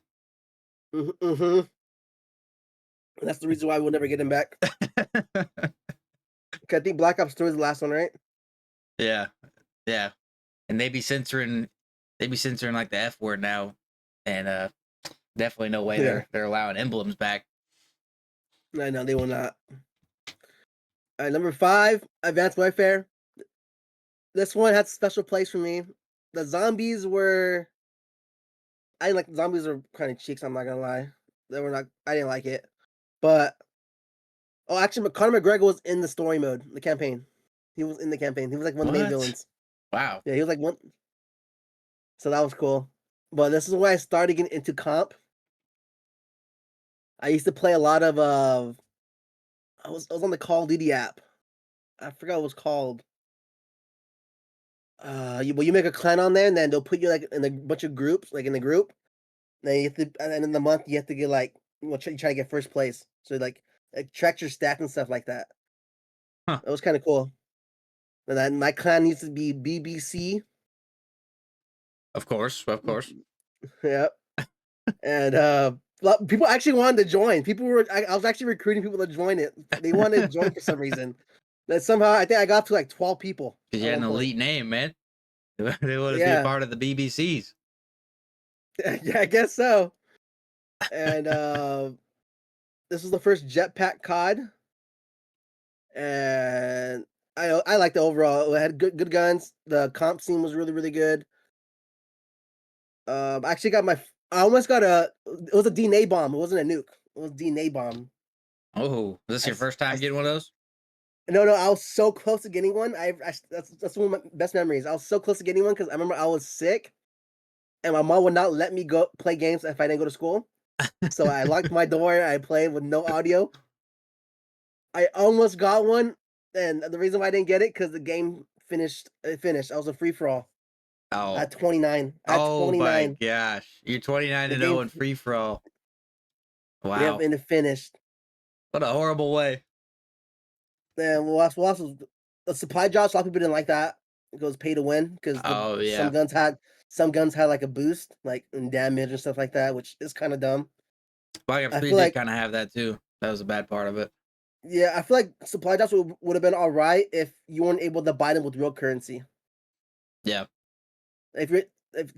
S2: Mm-hmm. That's the reason why we'll never get him back. I think Black Ops 3 is the last one, right?
S1: Yeah. And they be censoring like the F word now. And definitely no way they're allowing emblems back.
S2: I know they will not. All right, number 5, Advanced Warfare. This one had a special place for me. The zombies were zombies are kind of cheeks, I'm not gonna lie. I didn't like it. But actually Conor McGregor was in the story mode, the campaign. He was in the campaign. He was like one of the main villains.
S1: Wow.
S2: Yeah, he was like one. So that was cool. But this is when I started getting into comp. I used to play a lot of I was on the Call of Duty app. I forgot what it was called. You make a clan on there, and then they'll put you like in a bunch of groups, like in the group. Then you have to, and then in the month you have to get like, you try to get first place. So like track your stats and stuff like that.
S1: Huh.
S2: It was kind of cool. And then my clan used to be BBC.
S1: Of course.
S2: Yep. And people actually wanted to join. I was actually recruiting people to join it. They wanted to join for some reason. That somehow I think I got to like 12 people.
S1: Because you had an elite name, man. They want to be a part of the BBCs.
S2: Yeah, I guess so. And this was the first jetpack COD. And I liked the overall. It had good guns. The comp scene was really, really good. I actually got I almost got it was a DNA bomb. It wasn't a nuke. It was a DNA bomb.
S1: Oh, is this your first time getting one of those?
S2: No, I was so close to getting one. That's one of my best memories. I was so close to getting one because I remember I was sick, and my mom would not let me go play games if I didn't go to school. So I locked my door. I played with no audio. I almost got one, and the reason why I didn't get it because the game finished. It finished. I was a free for all.
S1: Oh,
S2: at 29.
S1: Oh my gosh, you're 29-0 in free for all. Wow.
S2: Yep, and it finished.
S1: What a horrible way.
S2: Then what else was the supply drops? A lot of people didn't like that. It goes pay to win because some guns had like a boost, like in damage and stuff like that, which is kind of dumb.
S1: Black Ops 3 did kind of have that too. That was a bad part of it.
S2: Yeah, I feel like supply drops would have been all right if you weren't able to buy them with real currency.
S1: Yeah.
S2: If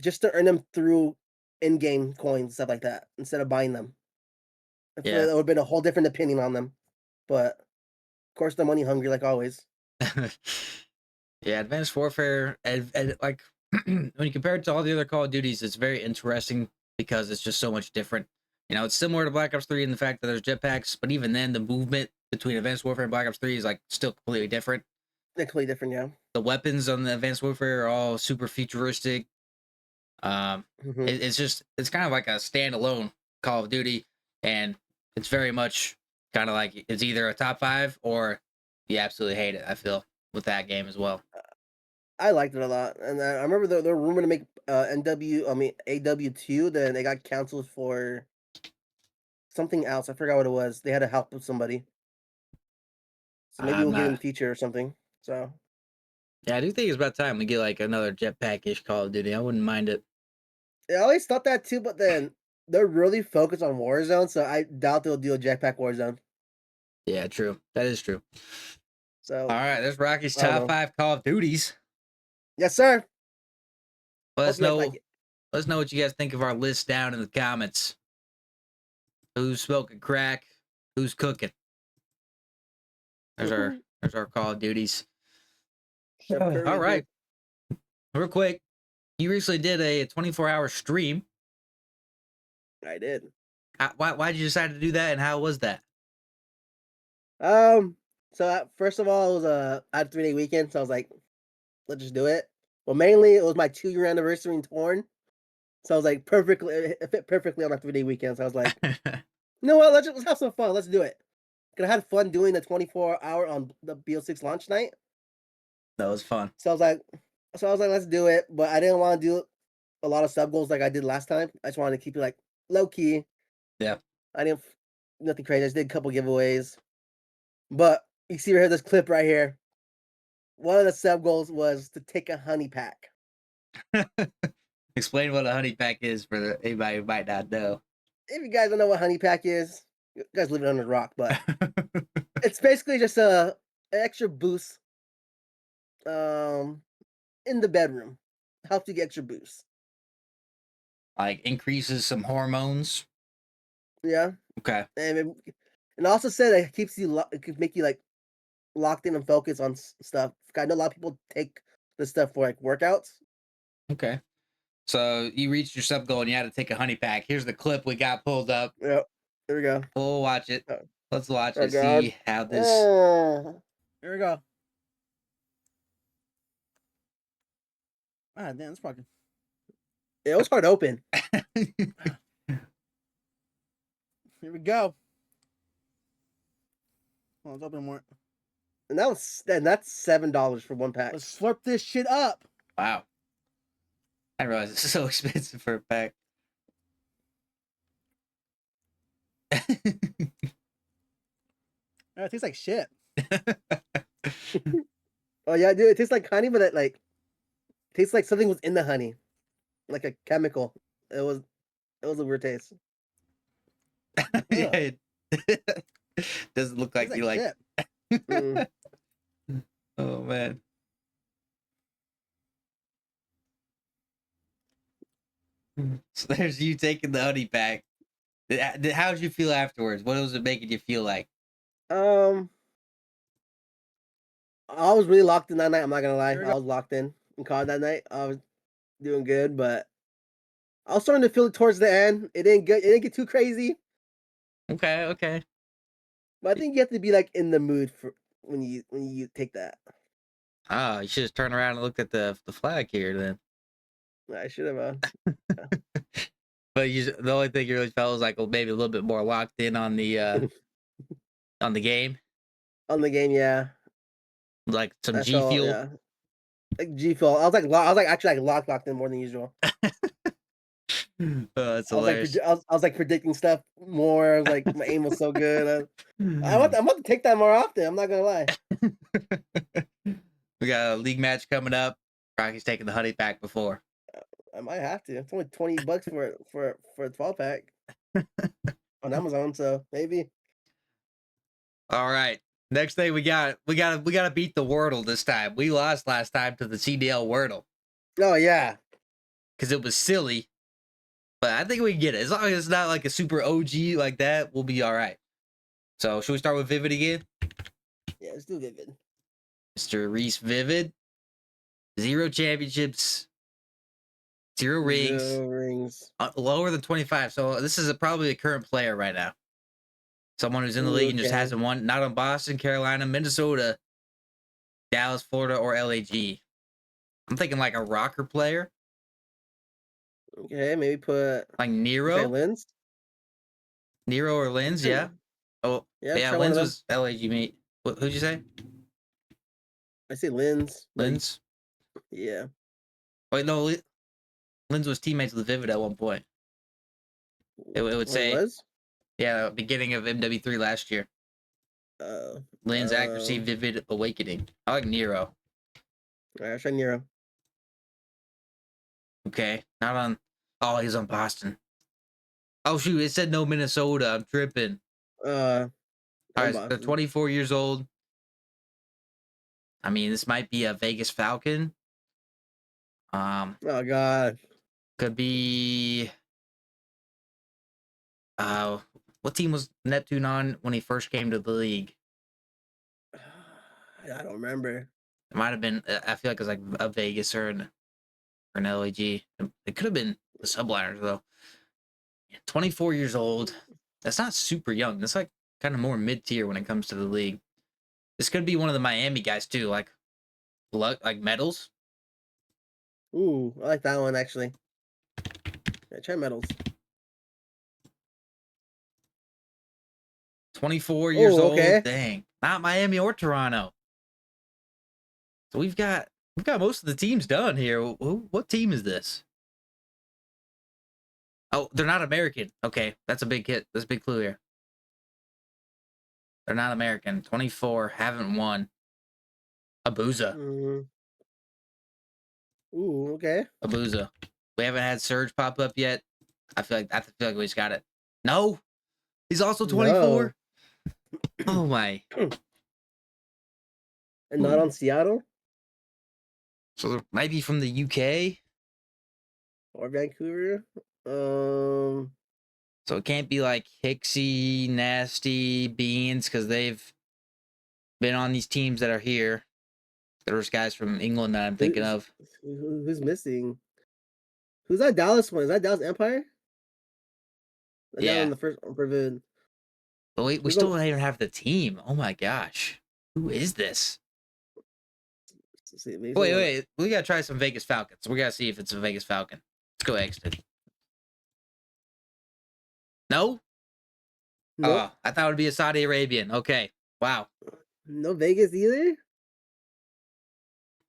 S2: just to earn them through in-game coins and stuff like that instead of buying them. I feel like that would have been a whole different opinion on them. But of course, they're money hungry like always.
S1: Yeah, Advanced Warfare, and like when you compare it to all the other Call of Duties, it's very interesting because it's just so much different. You know, it's similar to Black Ops 3 in the fact that there's jetpacks, but even then, the movement between Advanced Warfare and Black Ops 3 is like still completely different.
S2: They're completely different, yeah.
S1: The weapons on the Advanced Warfare are all super futuristic. It's kind of like a standalone Call of Duty, and it's very much kind of like it's either a top 5 or you absolutely hate it. I feel with that game as well.
S2: I liked it a lot, and I remember they were rumored to make AW2. Then they got canceled for something else. I forgot what it was. They had to help with somebody, so maybe we'll get it in the future or something. So
S1: yeah, I do think it's about time we get like another jetpack-ish Call of Duty. I wouldn't mind it.
S2: I always thought that too, but then they're really focused on Warzone, so I doubt they'll do a jetpack Warzone.
S1: Yeah, true. That is true.
S2: So
S1: all right, there's Rocky's top 5 Call of Duties.
S2: Yes, sir.
S1: Let us know what you guys think of our list down in the comments. Who's smoking crack? Who's cooking? There's our Call of Duties. All right. Real quick, you recently did a 24-hour stream.
S2: I did.
S1: Why did you decide to do that, and how was that?
S2: So first of all, it was I had a 3-day weekend, so I was like, let's just do it. Well, mainly it was my 2-year anniversary in Torn, so I was like it fit perfectly on my 3-day weekend. So I was like, you know what? Let's have some fun. Let's do it. Cause I had fun doing the 24-hour on the BO6 launch night.
S1: That was fun.
S2: So I was like, let's do it. But I didn't want to do a lot of sub goals like I did last time. I just wanted to keep it like low key.
S1: Yeah.
S2: I didn't nothing crazy. I just did a couple giveaways. But you see right here, this clip right here. One of the sub goals was to take a honey pack.
S1: Explain what a honey pack is for anybody who might not know.
S2: If you guys don't know what honey pack is, you guys live under a rock, but it's basically just an extra boost in the bedroom. Helps you get extra boost.
S1: Like increases some hormones.
S2: Yeah.
S1: Okay.
S2: And it also said it keeps you it could make you like locked in and focused on stuff. I know a lot of people take this stuff for like workouts.
S1: Okay. So you reached your sub goal and you had to take a honey pack. Here's the clip we got pulled up.
S2: Yep. Here we go.
S1: We'll watch it. Let's watch it.
S2: God.
S1: See how this.
S2: Here we go. Ah, damn, it's fucking. Yeah, it was hard to open. Here we go. Oh, let's open more. And that's $7 for one pack. Let's slurp this shit up.
S1: Wow. I didn't realize it's so expensive for a pack.
S2: It tastes like shit. Oh yeah, dude, it tastes like honey, but it tastes like something was in the honey, like a chemical. It was a weird taste.
S1: Yeah, it doesn't look like you like. Oh man. So there's you taking the honey pack. How did you feel afterwards? What was it making you feel like?
S2: I was really locked in that night. I'm not gonna lie. I was locked in COD that night. I was doing good, but I was starting to feel it towards the end. It didn't get too crazy.
S1: Okay.
S2: But I think you have to be like in the mood for when you take that.
S1: Oh, you should have turned around and looked at the flag here then.
S2: I should have.
S1: But the only thing you really felt was like maybe a little bit more locked in on the on the game.
S2: On the game, yeah.
S1: Like some G Fuel.
S2: Yeah. Like G Fuel. I was actually locked in more than usual.
S1: That's hilarious.
S2: I was like predicting stuff more. I was like, my aim was so good. I'm about to take that more often. I'm not gonna lie.
S1: We got a league match coming up. Rocky's taking the honey pack before.
S2: I might have to. It's only $20 for a 12-pack on Amazon, so maybe.
S1: All right. Next thing we gotta beat the Wordle this time. We lost last time to the CDL Wordle.
S2: Oh yeah.
S1: Because it was silly. But I think we can get it. As long as it's not like a super OG like that, we'll be all right. So should we start with Vivid again?
S2: Yeah, let's do Vivid.
S1: Mr. Reese Vivid. 0 championships. 0 rings.
S2: 0 rings.
S1: Lower than 25. So this is probably a current player right now. Someone who's in the
S2: Ooh,
S1: league and just
S2: okay.
S1: hasn't won. Not on Boston, Carolina, Minnesota, Dallas, Florida, or LAG. I'm thinking like a rocker player.
S2: Okay, maybe put
S1: Like
S2: say
S1: Nero.
S2: Lens.
S1: Nero or Lens, yeah. Oh,
S2: Yeah,
S1: yeah,
S2: try one of
S1: Lens
S2: them.
S1: was LAG meet. Who'd you say?
S2: I say Lens. but
S1: Lens?
S2: Yeah.
S1: Wait, no, Lens was teammates with Vivid at one point. It would
S2: Oh,
S1: say,
S2: he was?
S1: yeah, beginning of MW3 last year. Lens accuracy, Vivid awakening. I like Nero.
S2: Alright, I'll try Nero.
S1: Okay, not on. Oh, he's on Boston. Oh shoot, it said no Minnesota. I'm tripping.
S2: I'm
S1: All right, so
S2: Boston.
S1: they're 24 years old. I mean, this might be a Vegas Falcon.
S2: Oh god.
S1: Could be. What team was Neptune on when he first came to the league?
S2: I don't remember.
S1: It might have been. I feel like it was like a Vegas or an LAG. It could have been the Subliners though. 24 years old. That's not super young. That's like kind of more mid tier when it comes to the league. This could be one of the Miami guys too, like medals.
S2: Ooh, I like that one actually. Yeah, try medals.
S1: 24 years old.
S2: Okay.
S1: Dang. Not Miami or Toronto. So we've got most of the teams done here. What team is this? Oh, they're not American. Okay, that's a big hit. That's a big clue here. They're not American. 24, haven't won. Abusa.
S2: Ooh, okay.
S1: Abusa. We haven't had Surge pop up yet. I feel like we just got it. No, he's also 24. Oh my.
S2: And not on Seattle
S1: So maybe from the UK.
S2: or Vancouver.
S1: So it can't be like Hixie, Nasty, Beans, because they've been on these teams that are here. There's guys from England that I'm thinking of.
S2: Who's missing? Who's that Dallas one? Is that Dallas Empire?
S1: Yeah.
S2: On the first Forbidden.
S1: But we still don't even have the team. Oh my gosh. Who is this? Wait. We gotta try some Vegas Falcons. We gotta see if it's a Vegas Falcon. Let's go exit. No?
S2: Nope.
S1: Oh, I thought it would be a Saudi Arabian. Okay. Wow.
S2: No Vegas either?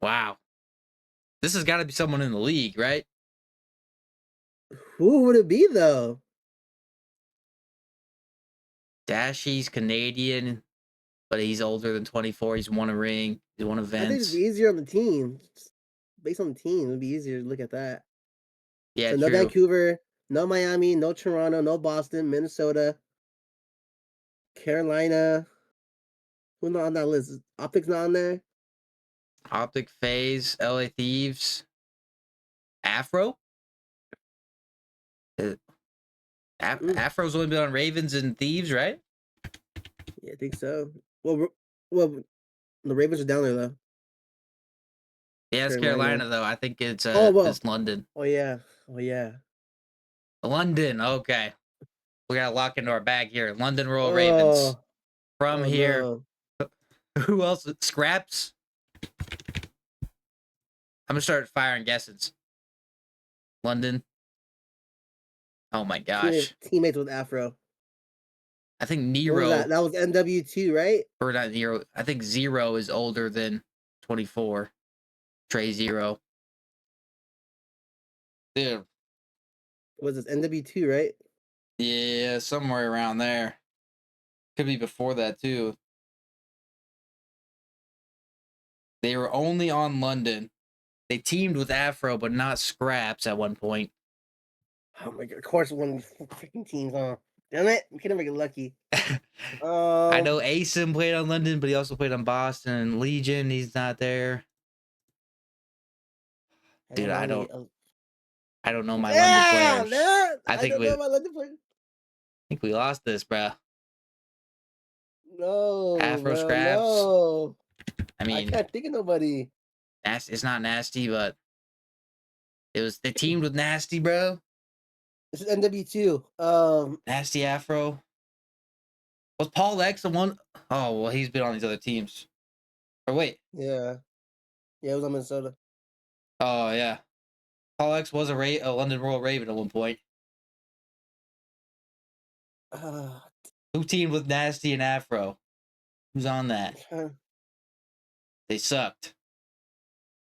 S1: Wow. This has got to be someone in the league, right?
S2: Who would it be though?
S1: Dashy's Canadian, but he's older than 24. He's won a ring. He won events.
S2: I think it'd be easier on the team. Based on the team, it'd be easier to look at that.
S1: Yeah,
S2: so no Vancouver, no Miami, no Toronto, no Boston, Minnesota, Carolina. Who's not on that list? Optics not on there?
S1: Optic Phase, LA Thieves, Afro. Afro's only been on Ravens and Thieves, right?
S2: Yeah, I think so. Well, the Ravens are down there though.
S1: Yeah, it's Carolina though. I think it's it's London.
S2: Oh yeah.
S1: London. Okay, we gotta lock into our bag here. London Royal Ravens from here.
S2: No.
S1: Who else? Scraps. I'm gonna start firing guesses. London. Oh my gosh.
S2: Teammates with Afro.
S1: I think Nero.
S2: That was NW2, right?
S1: Or not Nero. I think Zero is older than 24. Trey Zero. Yeah.
S2: Was this NW2, right?
S1: Yeah, somewhere around there. Could be before that too. They were only on London. They teamed with Afro, but not Scraps at one point.
S2: Oh my god! Of course, one of the freaking teams, huh? Damn it! We couldn't make it lucky.
S1: I know Asim played on London, but he also played on Boston. Legion, he's not there. Dude, I don't know my London players.
S2: Man,
S1: I think
S2: know my London players.
S1: I think we lost this, bro.
S2: No,
S1: Afro
S2: bro,
S1: Scraps.
S2: No.
S1: I mean,
S2: I can't think of nobody.
S1: It's not Nasty, but they teamed with Nasty, bro.
S2: This is NW2.
S1: Nasty Afro. Was Paul X the one? Oh, well, he's been on these other teams. Or wait.
S2: Yeah. Yeah, it was on Minnesota.
S1: Oh, yeah. Paul X was a London Royal Raven at one point. Who teamed with Nasty and Afro? Who's on that? They sucked.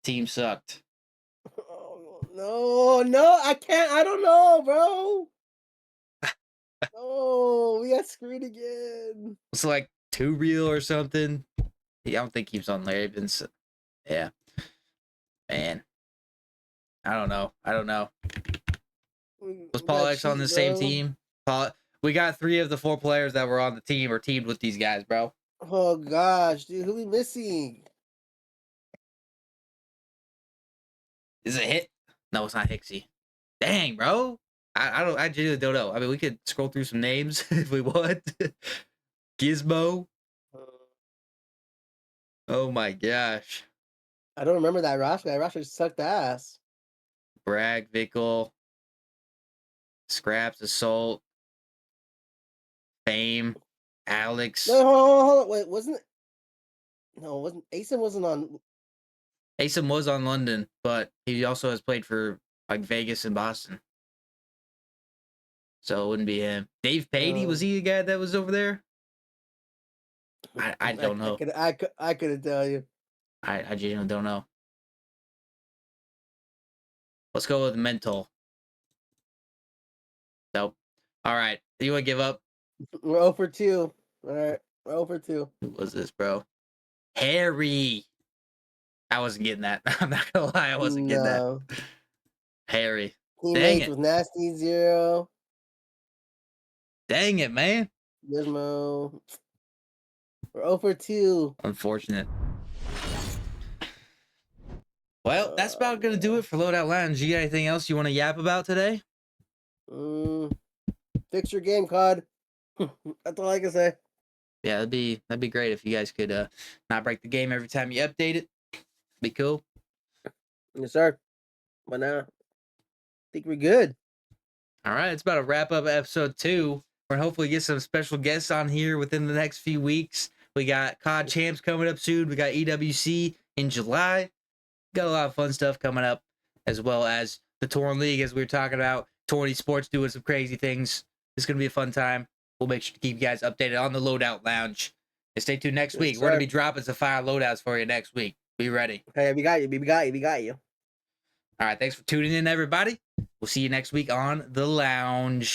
S1: Team sucked.
S2: Oh, no, I can't. I don't know, bro. Oh, we got screwed again.
S1: It's like 2 Real or something. Yeah, I don't think he was on Ravens. Yeah. Man. I don't know. Was Paul X on the same team? We got 3 of the 4 players that were on the team or teamed with these guys, bro.
S2: Oh gosh, dude, who we missing?
S1: Is it Hit? No, it's not Hixie. Dang, bro. I genuinely don't know. I mean, we could scroll through some names if we want. Gizmo. Oh my gosh.
S2: I don't remember that roster. That roster sucked ass.
S1: Bragg, Vickle, Scraps, Assault, Fame, Alex.
S2: No, hold on. Wait, wasn't it? No, it wasn't. Asen wasn't on.
S1: Asim was on London, but he also has played for like Vegas and Boston. So it wouldn't be him. Dave Patey, was he the guy that was over there? I don't know.
S2: I couldn't tell you.
S1: I genuinely don't know. Let's go with Mental. Nope. All right. You want to give up?
S2: We're 0 for 2. All right. We're 0 for 2.
S1: Who was this, bro? Harry. I wasn't getting that. I'm not going to lie. I wasn't getting that. Harry.
S2: Teammates with Nasty 0.
S1: Dang it, man.
S2: Gizmo. We're 0 for 2.
S1: Unfortunate. Well, that's about going to do it for Loadout Lounge. You got anything else you want to yap about today?
S2: Fix your game, COD. That's all I can say.
S1: Yeah, that'd be great if you guys could not break the game every time you update it. Be cool.
S2: Yes, sir. But now, I think we're good.
S1: All right, it's about to wrap up episode 2. We're gonna hopefully get some special guests on here within the next few weeks. We got COD Champs coming up soon. We got EWC in July. Got a lot of fun stuff coming up, as well as the Torn League, as we were talking about. Torn Esports doing some crazy things. It's gonna be a fun time. We'll make sure to keep you guys updated on the Loadout Lounge. And stay tuned next week. We're gonna be dropping some fire loadouts for you next week. Be ready.
S2: Hey, we got you.
S1: All right, thanks for tuning in, everybody. We'll see you next week on the lounge.